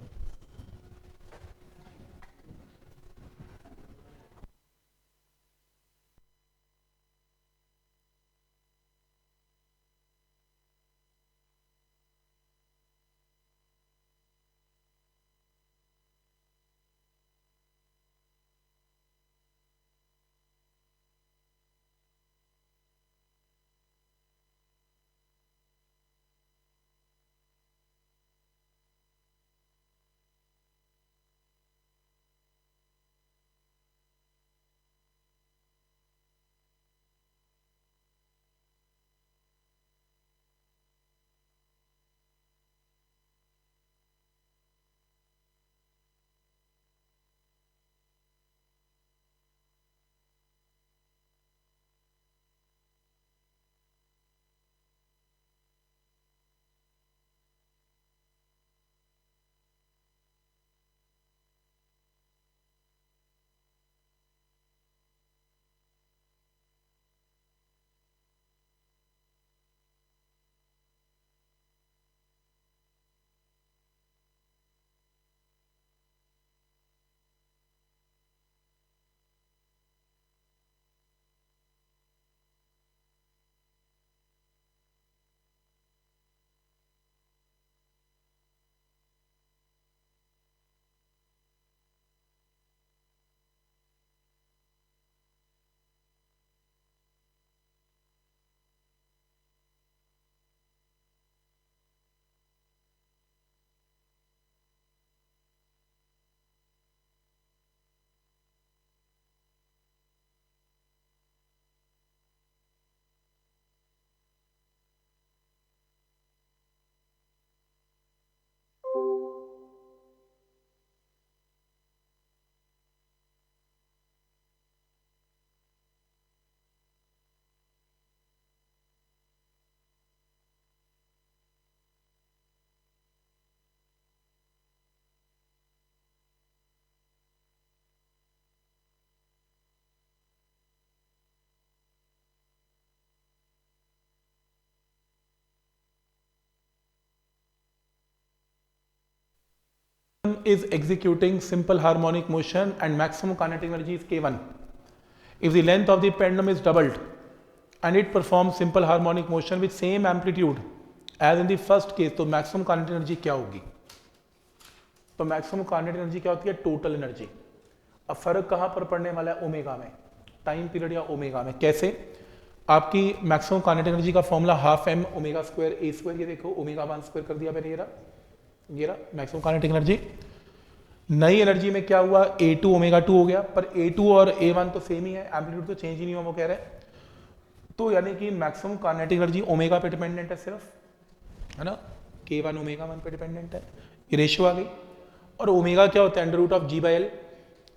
is executing simple harmonic motion and maximum kinetic energy is k1. If the length of the pendulum is doubled and it performs simple harmonic motion with same amplitude as in the first case, तो maximum kinetic energy क्या होगी? तो maximum kinetic energy क्या होती है? Total energy. अब फर्क कहाँ पर पड़ने वाला है? ओमेगा में, टाइम पीरियड या ओमेगा में। कैसे? आपकी मैक्सिमम काइनेटिक एनर्जी का formula half M omega square A square, ये देखो ओमेगा 1 स्क्वायर कर दिया मैंने, ये रहा मैक्सिमम काइनेटिक एनर्जी। नई एनर्जी में क्या हुआ? A2 ओमेगा 2 हो गया, पर A2 और A1 तो सेम ही है, एम्पलीट्यूड तो चेंज ही नहीं हुआ, वो कह रहे हैं। तो यानी कि मैक्सिमम काइनेटिक एनर्जी ओमेगा पे डिपेंडेंट है सिर्फ, है ना, K1 ओमेगा 1 पे डिपेंडेंट है, ये रेशियो आ गई। और ओमेगा क्या होता है? Under root of G/L।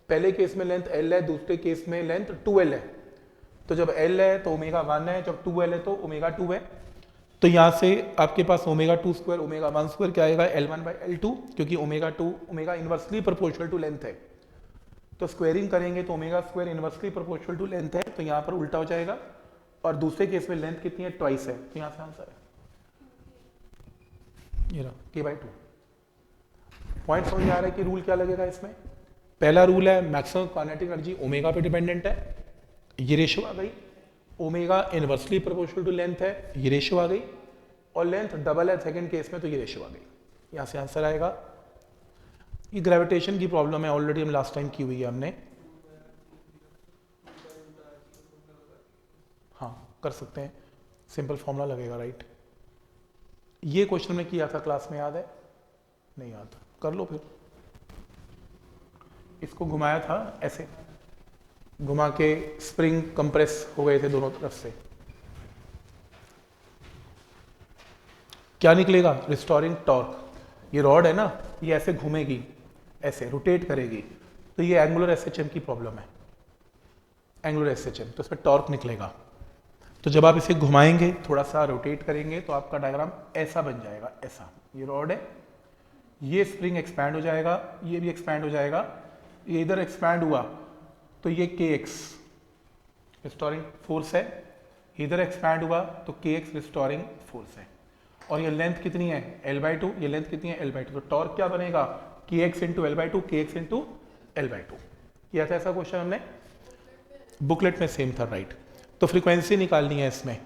पहले केस में लेंथ L है, दूसरे केस में लेंथ 2L है। तो जब L है तो ओमेगा 1 है, जब 2L है तो ओमेगा 2 है। तो यहाँ से आपके पास ओमेगा 2 स्क्वायर ओमेगा 1 स्क्वायर क्या आएगा? L1/L2, क्योंकि omega 2 omega inversely proportional to length है, तो स्क्वायरिंग करेंगे तो omega square inversely proportional to length है, तो यहाँ पर उल्टा हो जाएगा। और दूसरे केस में लेंथ कितनी है? ट्वाइस है, तो यहाँ से आंसर है ये रहा k/2। पॉइंट समझ में आ रहा है कि रूल क्या लगेगा इसमें? पहला रूल है मैक्सिमम काइनेटिक एनर्जी ओमेगा पे डिपेंडेंट है, ये रेशियो आ गई। Omega inversely proportional to length है, ये रेशियो आ गई। और लेंथ डबल है सेकंड केस में, तो ये रेशियो आ गई, यहाँ से आंसर आएगा। ये ग्रेविटेशन की प्रॉब्लम है, ऑलरेडी हम लास्ट टाइम की हुई है हमने। हाँ कर सकते हैं, सिंपल फॉर्मूला लगेगा, राइट। ये क्वेश्चन में किया था क्लास में, याद है? नहीं याद, कर लो फिर। इसको घुमाया था ऐसे, घुमा के स्प्रिंग कंप्रेस हो गए थे दोनों तरफ से, क्या निकलेगा? Restoring torque. ये रॉड है ना, ये ऐसे घूमेगी, ऐसे रोटेट करेगी, तो ये एंगुलर एसएचएम की प्रॉब्लम है, एंगुलर एसएचएम, तो इसमें टॉर्क निकलेगा। तो जब आप इसे घुमाएंगे, थोड़ा सा रोटेट करेंगे, तो आपका डायग्राम ऐसा बन जाएगा, ऐसा। ये रॉड है, ये स्प्रिंग एक्सपैंड हो जाएगा, ये भी एक्सपैंड हो जाएगा, ये इधर एक्सपैंड हुआ तो ये kx रिस्टोरिंग फोर्स है, इधर एक्सपैंड हुआ तो kx रिस्टोरिंग फोर्स है। और ये लेंथ कितनी है? L/2, ये लेंथ कितनी है? L/2। तो टॉर्क क्या बनेगा? kx into L/2, kx into L/2। किया था ऐसा क्वेश्चन हमने, बुकलेट में सेम था, राइट। तो फ्रीक्वेंसी निकालनी है इसमें,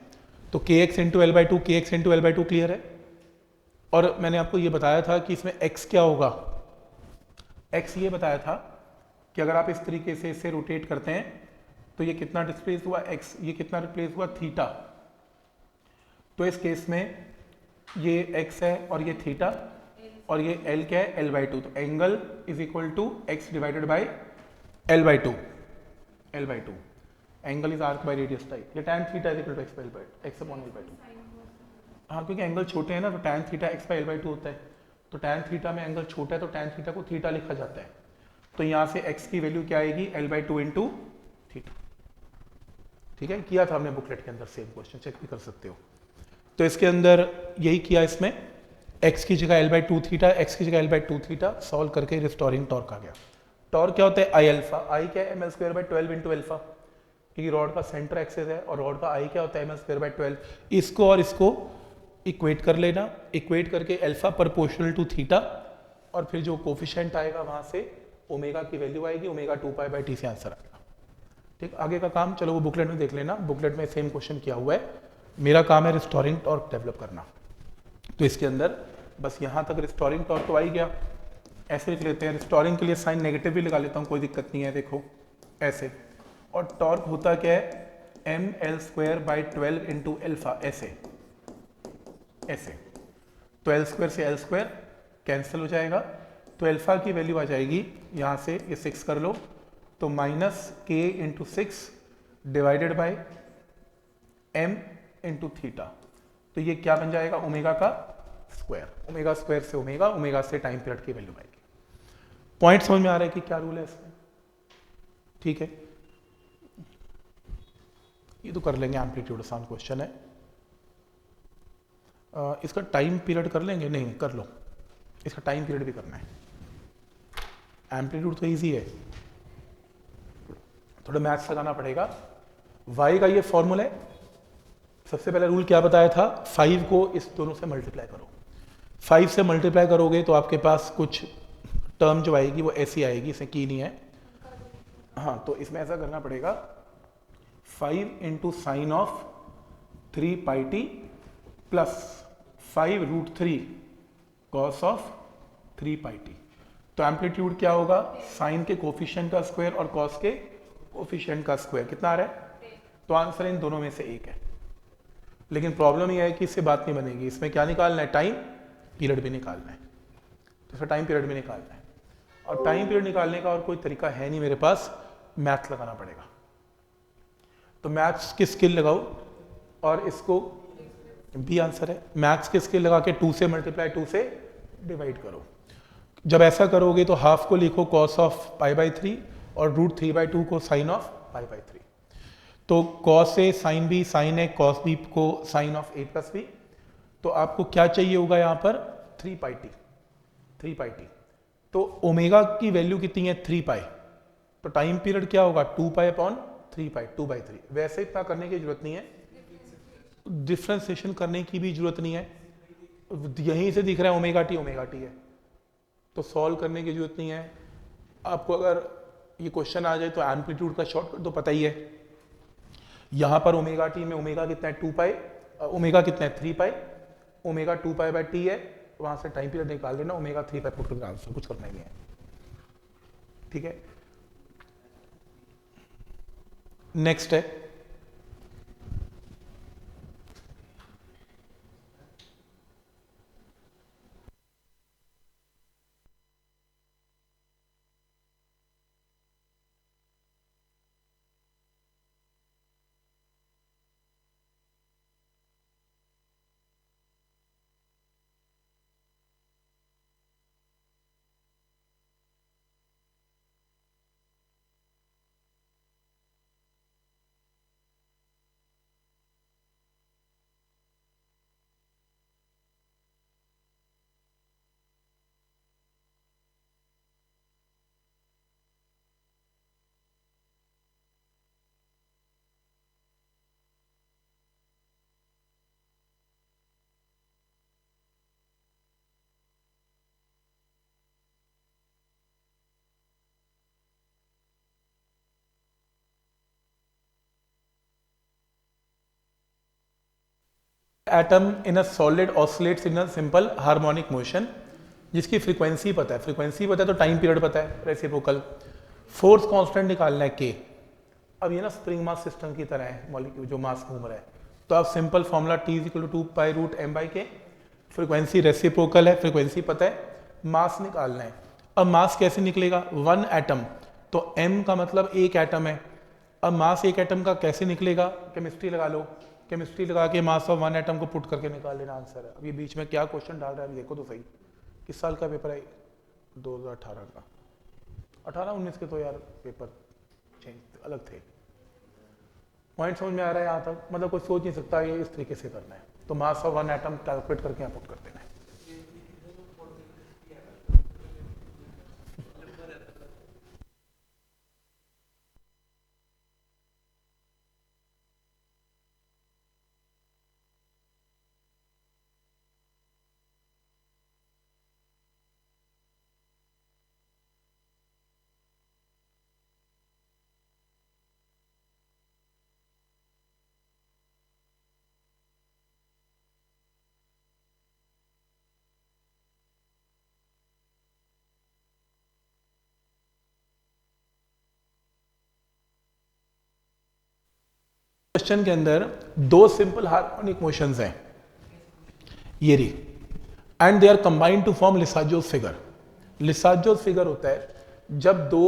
तो kx into L/2, kx into L/2 clear है। और मैंने आपको ये बताया था कि इसमें x क्या होगा, x ये बताया था कि अगर आप इस तरीके से इसे रोटेट करते हैं तो ये कितना डिस्प्लेस हुआ? x, ये कितना रिप्लेस हुआ? थीटा। तो इस केस में ये x है और ये थीटा, और ये l क्या है? L/2। तो angle is equal to x divided by L/2, L/2। Angle is arc by radius type, ये tan theta is equal to x upon L/2। हाँ, क्योंकि एंगल छोटे हैं ना, तो tan theta x by L/2 होता है, तो tan थीटा में एंगल छोटा है, तो tan थीटा को थीटा लिखा जाता है। तो यहाँ से x की वैल्यू क्या आएगी? L/2 into theta. ठीक है, किया था हमने बुकलेट के अंदर, सेम क्वेश्चन, चेक भी कर सकते हो। तो इसके अंदर यही किया, इसमें x की जगह L/2 थीटा, x की जगह L/2 थीटा, सॉल्व करके रिस्टोरिंग टॉर्क आ गया। टॉर्क क्या होता है? I अल्फा, I क्या है? ml²/12 इंटू अल्फा, क्योंकि रॉड का सेंटर एक्सेस है, और रॉड का I क्या होता है? ml²/12। इसको और इसको इक्वेट कर लेना, इक्वेट करके अल्फा प्रोपोर्शनल टू थीटा, और फिर जो कोफिशिएंट आएगा वहां से ओमेगा की वैल्यू आएगी, ओमेगा 2π/t से आंसर आएगा। ठीक, आगे का काम चलो वो बुकलेट में देख लेना, बुकलेट में सेम क्वेश्चन किया हुआ है। मेरा काम है रिस्टोरिंग टॉर्क डेवलप करना। तो इसके अंदर बस यहाँ तक रिस्टोरिंग टॉर्क तो आ ही गया, ऐसे लिख लेते हैं। रिस्टोरिंग के लिए साइन नेगेटिव भी लगा लेता हूँ, कोई दिक्कत नहीं है, देखो ऐसे। और टॉर्क होता क्या है? ml²/12 इंटू अल्फा, ऐसे ऐसे। तो L² से L² कैंसिल हो जाएगा, तो अल्फा की वैल्यू आ जाएगी यहाँ से, ये 6 कर लो, तो -k into 6 divided by m into theta. तो ये क्या बन जाएगा? ओमेगा का स्क्वायर, ओमेगा स्क्वायर से ओमेगा, ओमेगा से टाइम पीरियड की वैल्यू आएगी। पॉइंट समझ में आ रहा है कि क्या रूल है इसमें? ठीक है, ये तो कर लेंगे, एम्पलीट्यूड आसान क्वेश्चन है। इसका टाइम पीरियड कर लेंगे? नहीं, कर लो, इसका टाइम पीरियड भी करना है। एम्पलीट्यूड तो इजी है, थोड़ा मैथ्स लगाना पड़ेगा। y का ये फॉर्मूला है, सबसे पहले रूल क्या बताया था? 5 को इस दोनों से मल्टीप्लाई करो, 5 से मल्टीप्लाई करोगे तो आपके पास कुछ टर्म जो आएगी वो ऐसी आएगी, इसमें की नहीं है। हाँ, तो इसमें ऐसा करना पड़ेगा 5 into sine of 3 pi T plus 5√3 cos of 3 pi T. तो एम्पलीट्यूड क्या होगा, साइन के कोफिशिएंट का स्क्वायर और कॉस के कोफिशिएंट का स्क्वायर, कितना आ रहा है? तो आंसर इन दोनों में से एक है। लेकिन प्रॉब्लम यह है कि इससे बात नहीं बनेगी, इसमें क्या निकालना है, टाइम पीरियड भी निकालना है। तो इसमें टाइम पीरियड भी निकालना है, और टाइम पीरियड निकालने का और कोई तरीका है नहीं मेरे पास, मैथ लगाना पड़ेगा। तो मैथ्स की स्किल लगाओ और इसको भी आंसर है, मैथ्स की स्किल लगा के 2 से मल्टीप्लाई 2 से डिवाइड करो। जब ऐसा करोगे तो हाफ को लिखो कॉस ऑफ π/3 और √3/2 को साइन ऑफ π/3। तो cos A sine B, sine A cos B को sine of a plus B. तो आपको क्या चाहिए होगा यहाँ पर 3 पाई टी। तो ओमेगा की वैल्यू कितनी है 3 पाई, तो टाइम पीरियड क्या होगा 2 पाई अपॉन 3 पाई, 2/3। वैसे इतना करने की जरूरत नहीं है, डिफ्रेंसिएशन करने की भी जरूरत नहीं है, यहीं से दिख रहा है ओमेगा टी है, तो सॉल्व करने की जरूरत नहीं है। आपको अगर ये क्वेश्चन आ जाए तो एम्पलीट्यूड का शॉर्टकट तो पता ही है। यहां पर ओमेगा टी में ओमेगा कितना है 2 पाई, ओमेगा कितना है 3 पाई, ओमेगा 2 पाई/t है, वहां से टाइम पीरियड निकाल लेना, ओमेगा 3 पाई पुट करके आंसर, कुछ करना ही नहीं है। ठीक है, नेक्स्ट है atom in a solid oscillates in a simple harmonic motion, जिसकी फ्रीक्वेंसी पता है, तो टाइम पीरियड पता है, रेसिप्रोकल। फोर्स कांस्टेंट निकालना है के। अब ये ना स्प्रिंग मास सिस्टम की तरह है, मॉलिक्यूल जो मास घूम रहा है, तो आप simple formula T=2 π√m/k, frequency reciprocal है, फ्रीक्वेंसी पता है, मास निकालना है। अब मास कैसे निकलेगा, 1 एटम, तो m का मतलब एक एटम है। अब मास एक एटम का कैसे निकलेगा, केमिस्ट्री लगा लो, केमिस्ट्री लगा के मास ऑफ 1 एटम को पुट करके निकाल लेना आंसर है। अभी बीच में क्या क्वेश्चन डाल रहा है देखो तो सही, किस साल का पेपर है, 2018 का। 18-19 के तो यार पेपर चेंज अलग थे। पॉइंट समझ में आ रहा है यहाँ तक, मतलब कोई सोच नहीं सकता ये इस तरीके से करना है। तो मास ऑफ 1 एटम कैलकुलेट करके यहाँ पुट कर देना है। क्वेश्चन के अंदर 2 सिंपल हार्मोनिक मोशंस हैं, ये रही, and they are combined to form Lissajous figure. Lissajous figure होता है जब 2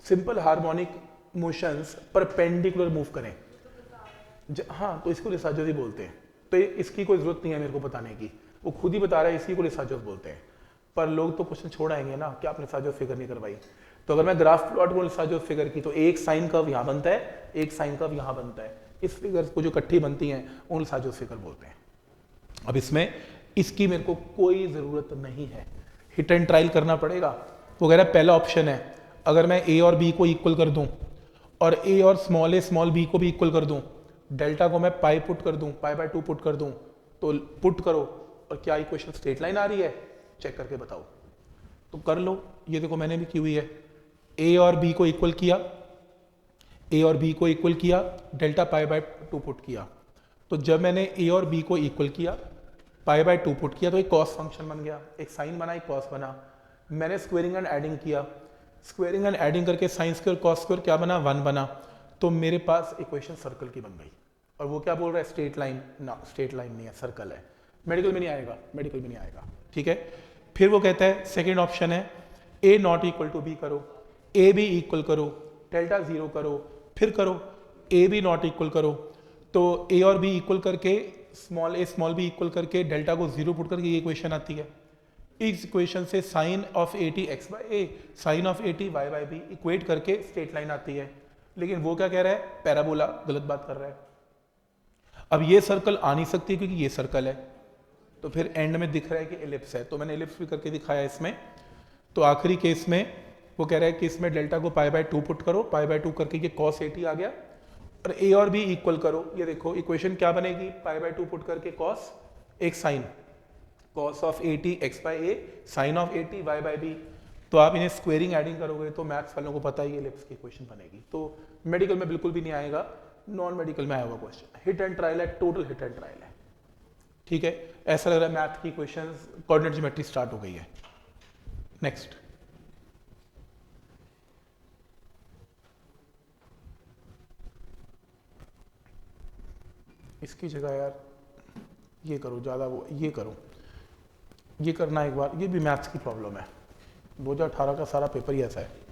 simple harmonic motions perpendicular move करें। हाँ, तो इसको लिसाजोस ही बोलते हैं। तो इसकी कोई जरूरत नहीं है मेरे को बताने की, वो खुद ही बता रहा है, इसी को लिसाजोस बोलते हैं। पर लोग तो क्वेश्चन छोड़ आएंगे ना कि आपने लिसाजोस फिगर नहीं करवाई। तो अगर मैं ग्राफ प्लॉट को लिसाजोस फिगर की, तो एक साइन कर्व यहाँ बनता है, एक साइन कर्व यहाँ बनता है। इस फिगर को जो इकट्ठी बनती हैं उन लिसाजोस फिगर बोलते हैं। अब इसमें इसकी मेरे को कोई ज़रूरत नहीं है, हिट एंड ट्रायल करना पड़ेगा। वो कह रहा है पहला ऑप्शन है, अगर मैं ए और बी को इक्वल कर दूं और ए और स्मॉल बी को भी इक्वल कर दूं, डेल्टा को मैं पाई पुट कर दूं, π/2 पुट कर दूं, तो पुट करो और क्या इक्वेशन स्ट्रेट लाइन आ रही है, चेक करके बताओ। तो कर लो, ये देखो मैंने भी की हुई है। ए और बी को इक्वल किया, ए और बी को इक्वल किया, डेल्टा पाई बाय 2 पुट किया। तो जब मैंने ए और बी को इक्वल किया, पाई बाय 2 पुट किया, तो एक कॉस फंक्शन बन गया, एक साइन बना, एक कॉस बना। मैंने स्क्वेयरिंग एंड एडिंग किया, स्क्वेयरिंग एंड एडिंग करके साइन स्क्वायर कॉस स्क्वायर क्या बना, 1 बना। तो मेरे पास इक्वेशन सर्कल की बन गई। और वो क्या बोल रहा है, स्ट्रेट लाइन ना, स्ट्रेट लाइन नहीं है, सर्कल है। मेडिकल में नहीं आएगा, मेडिकल में नहीं आएगा, ठीक है। फिर वो कहता है सेकेंड ऑप्शन है ए नॉट इक्वल टू बी करो, ए बी इक्वल करो, डेल्टा 0 करो, फिर करो ए बी नॉट इक्वल करो। तो ए और बी इक्वल करके स्मॉल ए स्मॉल बी इक्वल करके डेल्टा को 0 पुट करके ये इक्वेशन आती है। इस इक्वेशन से sine of 80 X by A, sine of 80 Y by B equate करके स्ट्रेट लाइन आती है। लेकिन वो क्या कह रहा है, पैराबोला, गलत बात कर रहा है। अब ये सर्कल आ नहीं सकती क्योंकि ये सर्कल है, तो फिर एंड में दिख रहा है कि एलिप्स है, तो मैंने एलिप्स भी करके दिखाया इसमें। तो आखिरी केस में वो कह रहा है कि इसमें डेल्टा को पाई बाय 2 पुट करो, पाई बाय 2 करके ये cos 80 आ गया, और ए और बी इक्वल करो। ये देखो इक्वेशन क्या बनेगी, पाई बाय 2 पुट करके cos, एक sine, cos of 80 X by A, sine of 80 Y by B. तो आप इन्हें स्क्वेयरिंग एडिंग करोगे तो मैथ्स वालों को पता ही एलिप्स की इक्वेशन बनेगी। तो मेडिकल में बिल्कुल भी नहीं आएगा, नॉन मेडिकल में आया हुआ क्वेश्चन, हिट एंड ट्रायल है, टोटल हिट एंड ट्रायल है, ठीक है। ऐसा लग रहा है मैथ की क्वेश्चंस, कोऑर्डिनेट ज्योमेट्री स्टार्ट हो गई है। नेक्स्ट, इसकी जगह यार ये करो, ज़्यादा वो ये करो, ये करना एक बार, ये भी मैथ्स की प्रॉब्लम है, 2018 का सारा पेपर ही ऐसा है।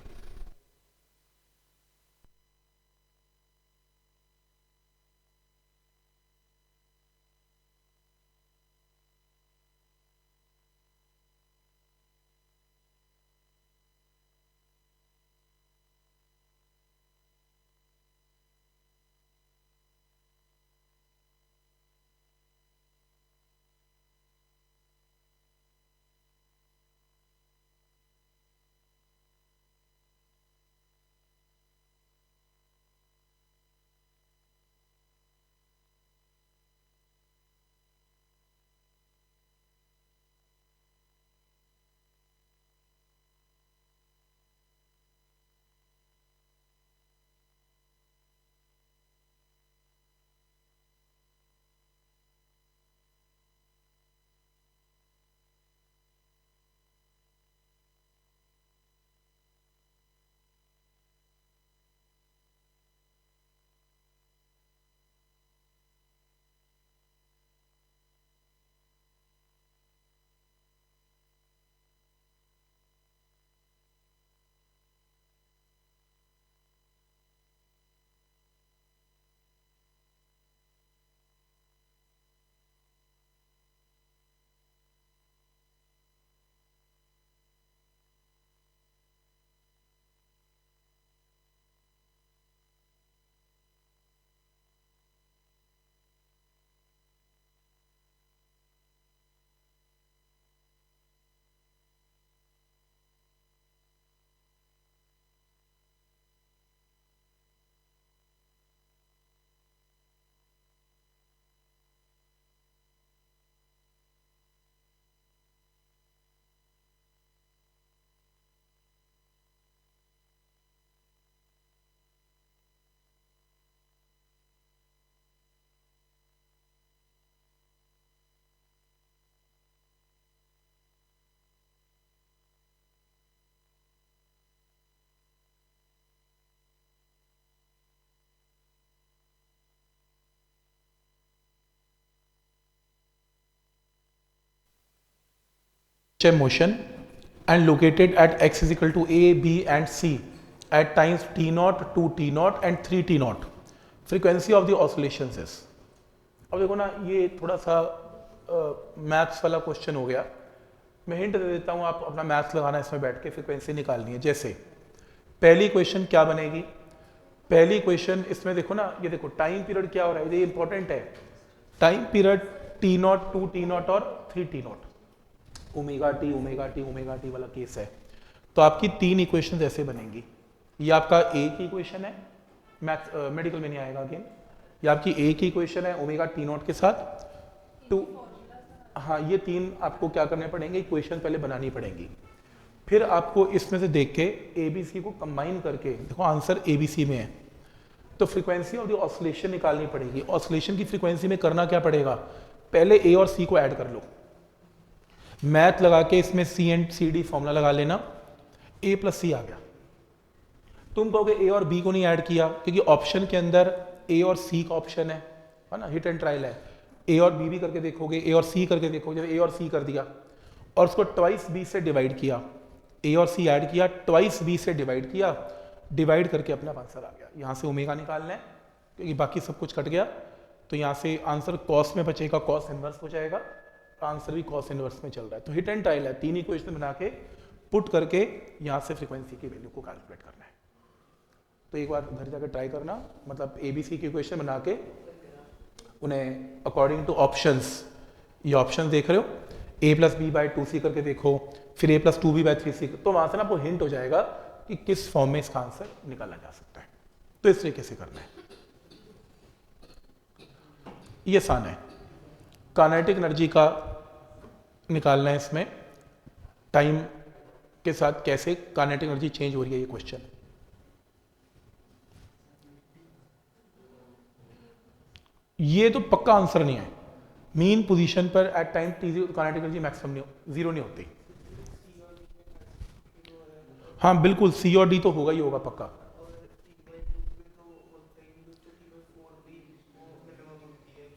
motion and located at x is equal to a, b and c at times t naught, 2 t naught and 3 t naught. Frequency of the oscillations is. अब देखो ना, ये थोड़ा सा मैथ्स वाला क्वेश्चन हो गया। मैं हिंट दे देता हूँ, आप अपना मैथ्स लगाना, इसमें बैठ के फ्रीक्वेंसी निकालनी है। जैसे पहली क्वेश्चन क्या बनेगी, पहली क्वेश्चन इसमें देखो ना, ये देखो टाइम पीरियड क्या हो रहा है, ये इंपॉर्टेंट है। Time period t not, 2 t not और 3 t not, omega T omega T omega T वाला केस है। तो आपकी 3 इक्वेशंस ऐसे बनेंगी। ये आपका ए की इक्वेशन है, मैथ मेडिकल में नहीं आएगा अगेन। ये आपकी ए की इक्वेशन है ओमेगा टी नॉट के साथ 2, हाँ ये 3 आपको क्या करने पड़ेंगे, इक्वेशन पहले बनानी पड़ेंगी। फिर आपको इसमें से देख के ए बी सी को कंबाइन करके, देखो आंसर ए बी सी में है, तो फ्रीक्वेंसी ऑफ द ऑसिलेशन निकालनी पड़ेगी। ऑसिलेशन की फ्रीक्वेंसी में करना क्या पड़ेगा, पहले ए और सी को ऐड कर लो, मैथ लगा के इसमें सी एंड सी डी फॉर्मूला लगा लेना, ए प्लस सी आ गया। तुम कहोगे ए और बी को नहीं ऐड किया, क्योंकि ऑप्शन के अंदर ए और सी का ऑप्शन है ना, हिट एंड ट्रायल है। ए और बी भी करके देखोगे, ए और सी करके देखोगे, जब ए और सी कर दिया और उसको ट्वाइस बी से डिवाइड किया, ए और सी ऐड किया, ट्वाइस बी से डिवाइड किया, डिवाइड करके अपना आंसर आ गया। यहाँ से ओमेगा निकालना है क्योंकि बाकी सब कुछ कट गया, तो यहाँ से आंसर कॉस में बचेगा, कॉस इनवर्स हो जाएगा, आंसर भी कॉस इनवर्स में चल रहा है। तो हिट एंड ट्रायल है, तीन इक्वेशन बना के पुट करके यहाँ से फ्रीक्वेंसी की वैल्यू को कैलकुलेट करना है। तो एक बार घर जाकर ट्राई करना, मतलब ए बी सी की इक्वेशन बना के उन्हें अकॉर्डिंग टू ऑप्शंस, ये ऑप्शन देख रहे हो, A plus B by two C करके देखो, फिर A plus two B by three C, तो वहां से ना आपको हिंट हो जाएगा कि किस फॉर्म में इसका आंसर निकाला जा सकता है। तो इस तरीके से करना है, ये आसान है। काइनेटिक एनर्जी का निकालना है, इसमें टाइम के साथ कैसे काइनेटिक एनर्जी चेंज हो रही है, ये क्वेश्चन। ये तो पक्का आंसर नहीं है, मीन पोजीशन पर at time kinetic energy maximum zero नहीं होती। हाँ बिल्कुल, सी और डी तो होगा ही होगा पक्का।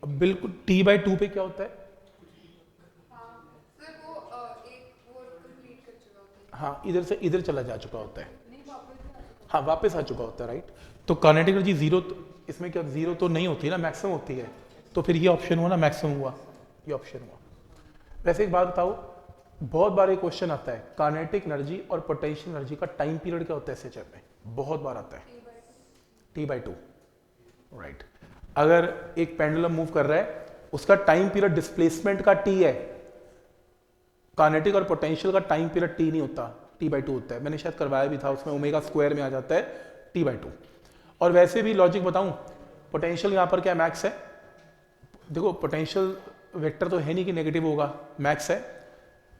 बिल्कुल, टी बाई टू पे क्या होता है, हाँ इधर से इधर चला जा चुका होता है, हाँ वापस आ चुका होता है, राइट। तो काइनेटिक एनर्जी जीरो, इसमें क्या जीरो तो नहीं होती ना, मैक्सिमम होती है, तो फिर ये ऑप्शन हुआ ना, मैक्सिमम हुआ, ये ऑप्शन हुआ। वैसे एक बात बताओ, बहुत बार एक क्वेश्चन आता है काइनेटिक एनर्जी और पोटेंशियल एनर्जी का टाइम पीरियड क्या होता है एसएचएफ में, बहुत बार आता है, टी बाई टू, राइट। अगर एक पेंडुलम मूव कर रहा है, उसका टाइम पीरियड डिस्प्लेसमेंट का टी है, काइनेटिक और पोटेंशियल का टाइम पीरियड टी नहीं होता, टी बाई टू होता है। मैंने शायद करवाया भी था, उसमें ओमेगा स्क्वायर में आ जाता है टी बाई टू। और वैसे भी लॉजिक बताऊं, पोटेंशियल यहाँ पर क्या मैक्स है, देखो पोटेंशियल वेक्टर तो है नहीं कि नेगेटिव होगा, मैक्स है,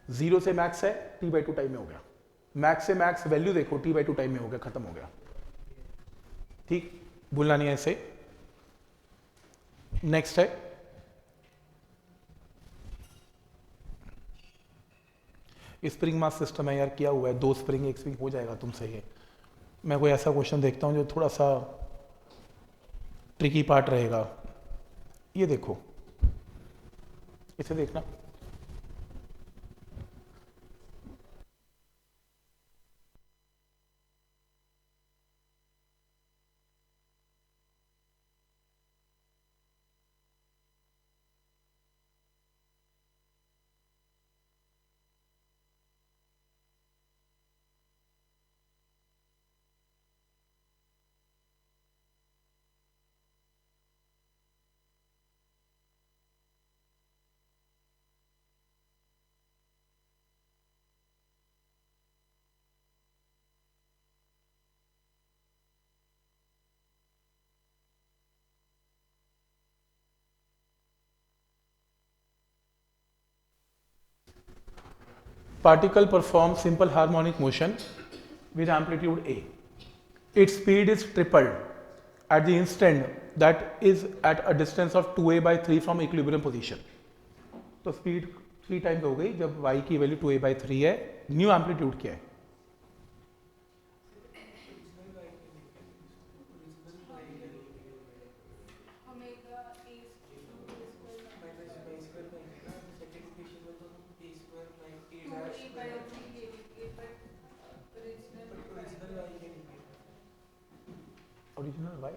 जीरो से मैक्स है, टी बाई टू टाइम में हो गया, मैक्स से मैक्स वैल्यू देखो, टी बाई टू टाइम में हो गया, खत्म हो गया, ठीक, भूलना नहीं है इसे। नेक्स्ट है स्प्रिंग मास सिस्टम है यार, किया हुआ है, दो स्प्रिंग एक स्प्रिंग हो जाएगा तुमसे ये। मैं कोई ऐसा क्वेश्चन देखता हूं जो थोड़ा सा ट्रिकी पार्ट रहेगा, ये देखो, इसे देखना, particle performs simple harmonic motion with amplitude A. Its speed is tripled at the instant that is at a distance of 2a by 3 from equilibrium position. तो स्पीड 3 टाइम्स हो गई जब y की वैल्यू 2a by 3 है। New amplitude क्या है, original y,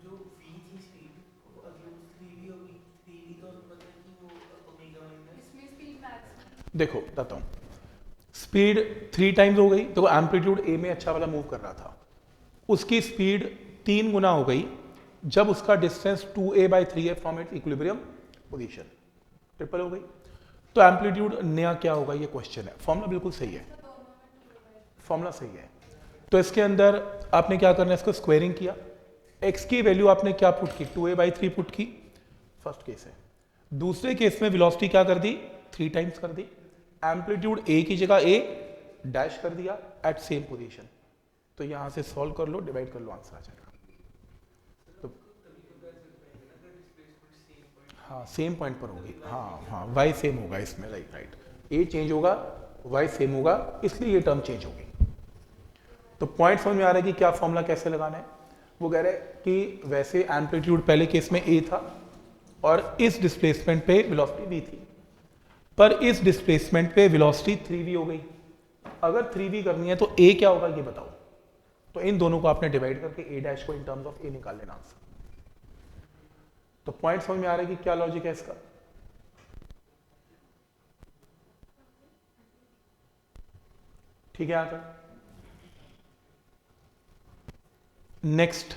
जो v की स्पीड वो अगली 3v होगी, 3v तो मतलब कि वो ओमेगा माइनस, इसमें स्पीड मैक्स, देखो बताता हूँ, स्पीड 3 टाइम्स हो गई, देखो एम्पलीट्यूड a में अच्छा वाला मूव कर रहा था, उसकी स्पीड 3 गुना हो गई जब उसका डिस्टेंस 2a by 3 है from its equilibrium position, triple हो गई। तो एम्पलीट्यूड नया क्या होगा, ये क्वेश्चन है। फॉर्मूला बिल्कुल सही है, फॉर्मूला सही है। तो इसके अंदर आपने क्या करना है, इसको स्क्वायरिंग किया, x की वैल्यू आपने क्या पुट की, 2a by 3 पुट की, फर्स्ट केस है। दूसरे केस में वेलोसिटी क्या कर दी, 3 टाइम्स कर दी, एम्पलीट्यूड a की जगह a, डैश कर दिया एट सेम पोजीशन, तो यहाँ से सॉल्व कर लो, डिवाइड कर लो, आंसर आ जाएगा। तो हाँ सेम पॉइंट पर होगी, हाँ हाँ वाई सेम होगा इसमें, राइट राइट, ए चेंज होगा वाई सेम होगा, इसलिए ये टर्म चेंज होगी। तो पॉइंट समझ में आ रहा है कि क्या फॉर्मूला कैसे लगाना है। वो कह रहे हैं कि वैसे एम्पलीट्यूड पहले केस में ए था और इस डिस्प्लेसमेंट पे वेलोसिटी v थी, पर इस डिस्प्लेसमेंट पे वेलोसिटी 3v हो गई। अगर 3v करनी है तो a क्या होगा ये बताओ। तो इन दोनों को आपने डिवाइड करके a डैश को इन टर्म्स ऑफ a निकाल लेना आंसर। तो पॉइंट समझ में आ रहा है कि क्या लॉजिक है इसका। ठीक है answer. Next,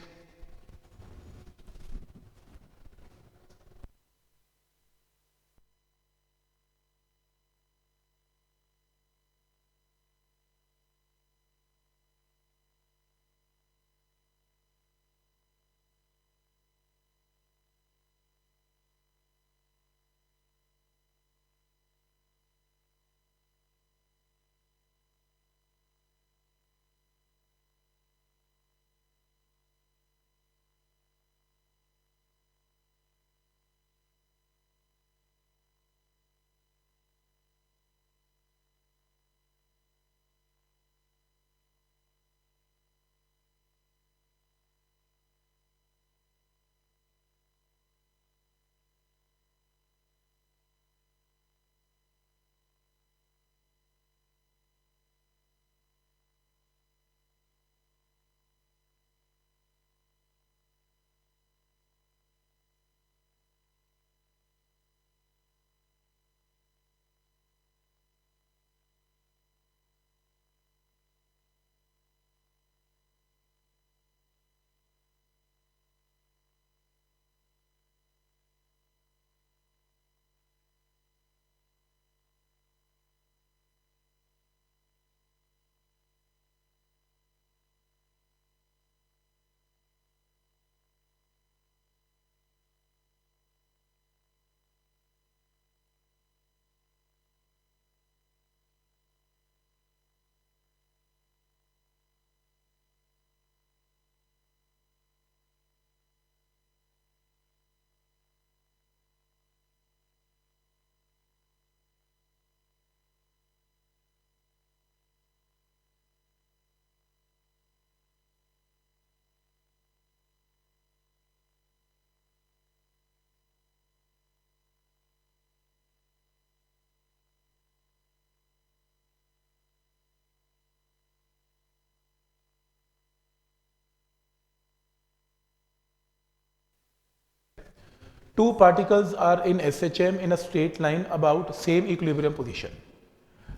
two particles are in SHM in a straight line about same equilibrium position.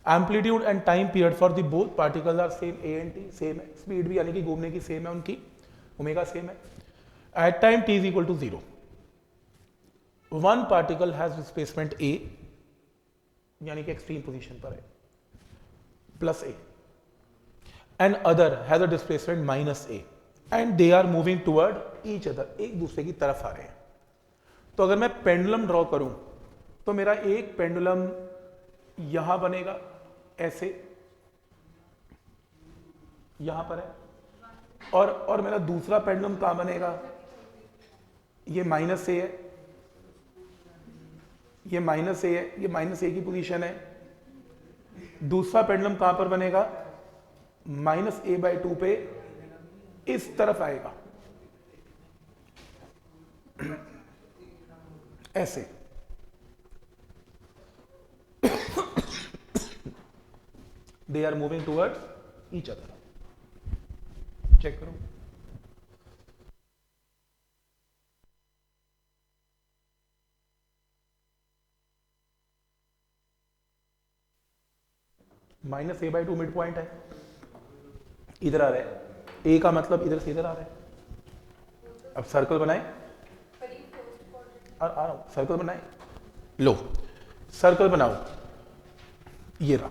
Amplitude and time period for the both particles are same, a and t same है, speed भी यानी कि घूमने की सेम है उनकी, omega same है। At time t is equal to 0, one particle has displacement a यानी कि एक्सट्रीम पोजीशन पर है plus a, and other has a displacement minus a and they are moving toward each other, एक दूसरे की तरफ आ रहे हैं। तो अगर मैं पेंडुलम ड्रॉ करूं तो मेरा एक पेंडुलम यहां बनेगा ऐसे, यहां पर है, और मेरा दूसरा पेंडुलम कहां बनेगा, ये माइनस ए है, ये माइनस ए है, ये माइनस ए की पोजीशन है। दूसरा पेंडुलम कहां पर बनेगा, माइनस ए बाई 2 पे इस तरफ आएगा ऐसे। They are moving towards each other. Check करो, minus A by 2 mid point है, इधर आ रहा है, ए का मतलब इधर से इधर आ रहा है। अब सर्कल बनाए, आ रहा हूं, सर्कल बनाए, लो सर्कल बनाओ, ये रहा।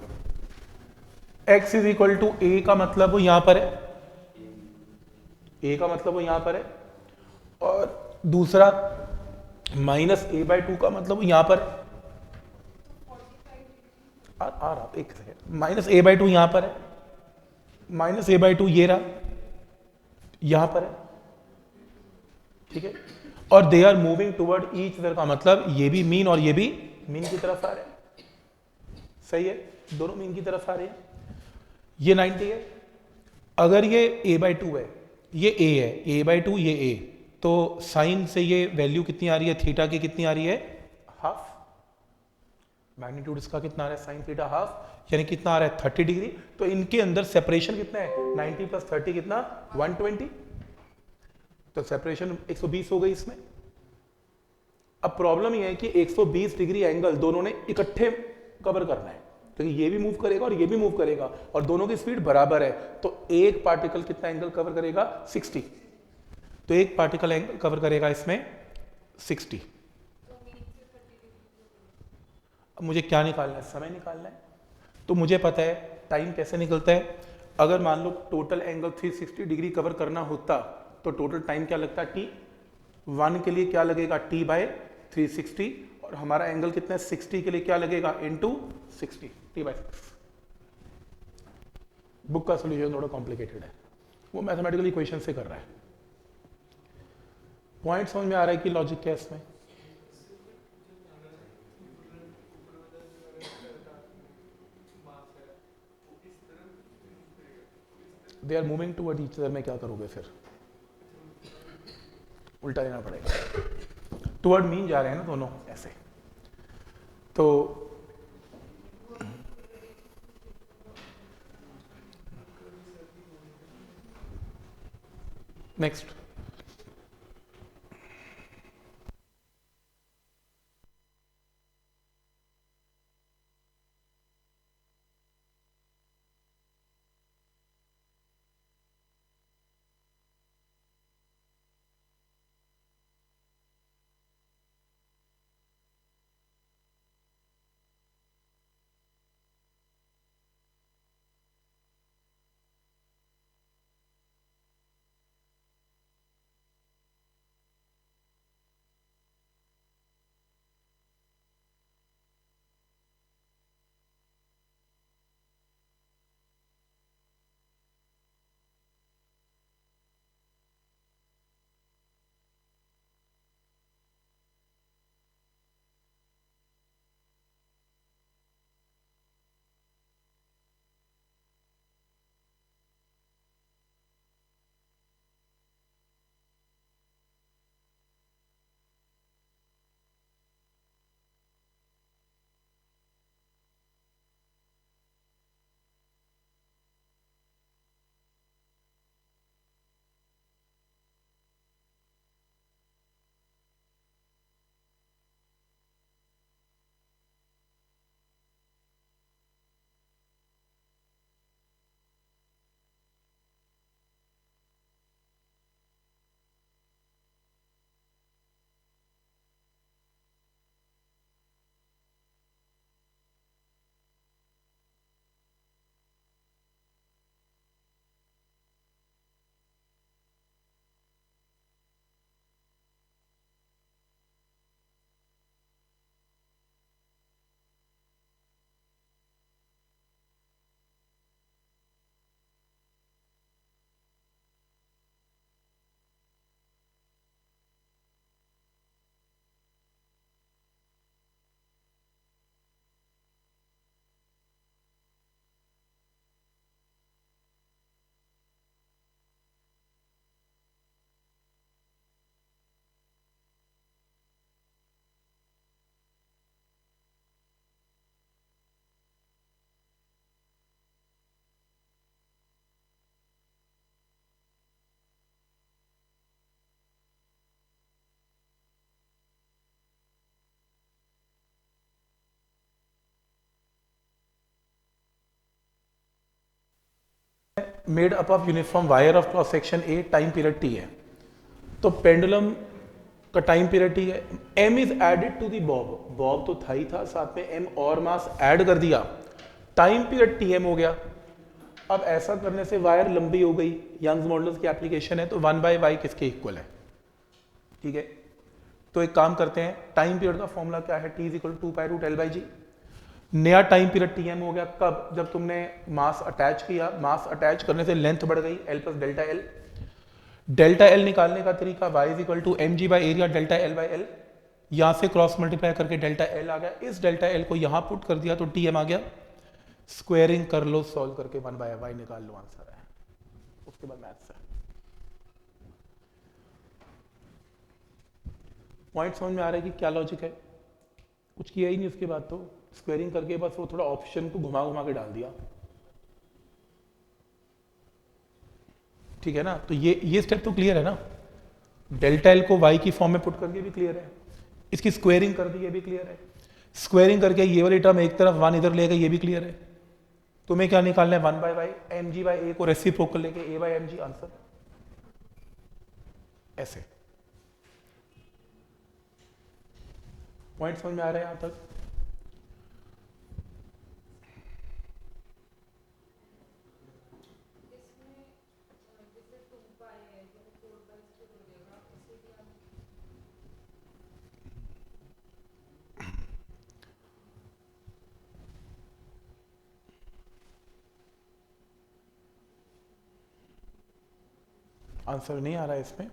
x इज इक्वल टू ए का मतलब वो यहां पर है, ए का मतलब वो यहां पर है, और दूसरा माइनस ए बाई 2 का मतलब वो यहां पर है। आ रहा, एक second, minus A by two यहां पर है, माइनस ए बाई टू ये रहा, यहां पर है, ठीक है, और they are moving toward each other, का मतलब ये भी मीन और ये भी मीन की तरफ आ रहे हैं, सही है, दोनों मीन की तरफ आ रहे हैं। ये 90 है, अगर ये a बाई टू है, ये a है, a बाई टू ये a, तो साइन से ये वैल्यू कितनी आ रही है, थीटा की कितनी आ रही है, हाफ, मैग्नीट्यूड इसका कितना आ रहा है, साइन थीटा हाफ, यानी कितना आ रहा है 30 डिग्री। तो इनके अंदर सेपरेशन कितना है, 90 प्लस 30 कितना, 120, तो सेपरेशन 120 हो गई इसमें। अब प्रॉब्लम ये है कि 120 डिग्री एंगल दोनों ने इकट्ठे कवर करना है, तो ये भी मूव करेगा और ये भी मूव करेगा, और दोनों की स्पीड बराबर है, तो एक पार्टिकल कितना एंगल कवर करेगा, 60, तो एक पार्टिकल एंगल कवर करेगा इसमें 60। अब मुझे क्या निकालना है, समय निकालना है, तो मुझे पता है टाइम कैसे निकलता है। अगर मान लो टोटल एंगल 360 डिग्री कवर करना होता तो टोटल टाइम क्या लगता है, टी, 1 के लिए क्या लगेगा, टी बाय 360, और हमारा एंगल कितना है 60 के लिए क्या लगेगा, इनटू 60, टी बाय 6। बुक का सोल्यूशन थोड़ा कॉम्प्लिकेटेड है, वो मैथमेटिकल इक्वेशन से कर रहा है। पॉइंट समझ में आ रहा है कि लॉजिक क्या है इसमें। They are moving toward each other में क्या करोगे फिर, उल्टा लेना पड़ेगा, टुवर्ड मीन जा रहे हैं ना दोनों ऐसे, तो next, made up of uniform wire of cross section A, time period T है, तो पेंडुलम का टाइम पीरियड टी है, M is added to the bob, bob तो था ही था, साथ में एम और मास ऐड कर दिया, टाइम पीरियड टी एम हो गया। अब ऐसा करने से वायर लंबी हो गई, यंग्स मॉडुलस की एप्लीकेशन है, तो 1/y किसके इक्वल है, ठीक है। तो एक काम करते हैं, टाइम पीरियड का फॉर्मूला क्या है, t is equal to 2 pi root L by G. नया टाइम पीरियड टी एम हो गया कब? जब तुमने मास अटैच किया, मास अटैच करने से लेंथ बढ़ गई L plus delta L. Delta L निकालने का तरीका y is equal to M G by area delta L by L, यहाँ से क्रॉस मल्टीप्लाई करके डेल्टा एल आ गया, इस डेल्टा एल को यहाँ पुट कर दिया तो टी एम आ गया, स्क्वायरिंग कर लो, सॉल्व करके 1 बाय वाई निकाल लो, आंसर है। उसके बाद मैथ्स है। पॉइंट समझ में आ रहा है कि क्या लॉजिक है? कुछ किया ही नहीं उसके बाद, तो स्क्वायरिंग करके बस वो थोड़ा ऑप्शन को घुमा घुमा के डाल दिया, ठीक है ना। तो ये स्टेप तो क्लियर है ना, डेल्टा एल को वाई की फॉर्म में पुट करके भी क्लियर है, इसकी स्क्वायरिंग कर दी ये भी क्लियर है, स्क्वायरिंग करके ये वाली टर्म एक तरफ 1 इधर लेके ये भी क्लियर है। तुम्हें क्या निकालना है? 1 by Y, M G by A को रेसिप्रोकल लेके A by M G, answer. ऐसे पॉइंट समझ में आ रहे हैं यहां तक? आंसर नहीं आ रहा है इसमें?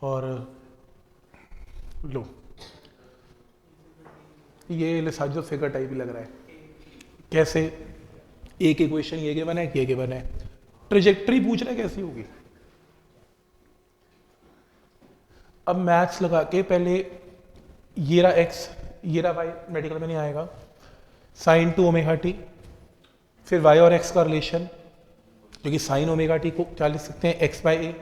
और लो, ये लेसाजो फिगर टाइप ही लग रहा है। कैसे? एक इक्वेशन ये गिवन है, ये गिवन है, ट्रेजेक्ट्री पूछ रहे कैसी होगी। अब मैथ्स लगा के पहले ये रहा एक्स, ये रहा वाई, मेडिकल में नहीं आएगा, साइन टू ओमेगा टी, फिर वाई और एक्स का रिलेशन, जो कि साइन ओमेगा टी को क्या लिख सकते हैं? एक्स बाई ए,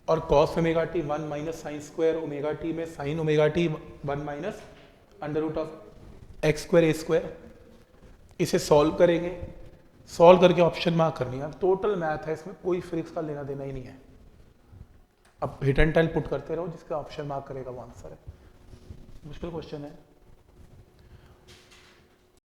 और cos omega T 1 minus sine square omega T में sine omega T 1 minus under root of X square A square. इसे सॉल्व करेंगे, सॉल्व करके ऑप्शन मार्क करनी है। टोटल मैथ है, इसमें कोई फिजिक्स का लेना देना ही नहीं है। अब हिट एंड टेल पुट करते रहो, जिसका ऑप्शन मार्क करेगा वो आंसर है। मुश्किल क्वेश्चन है।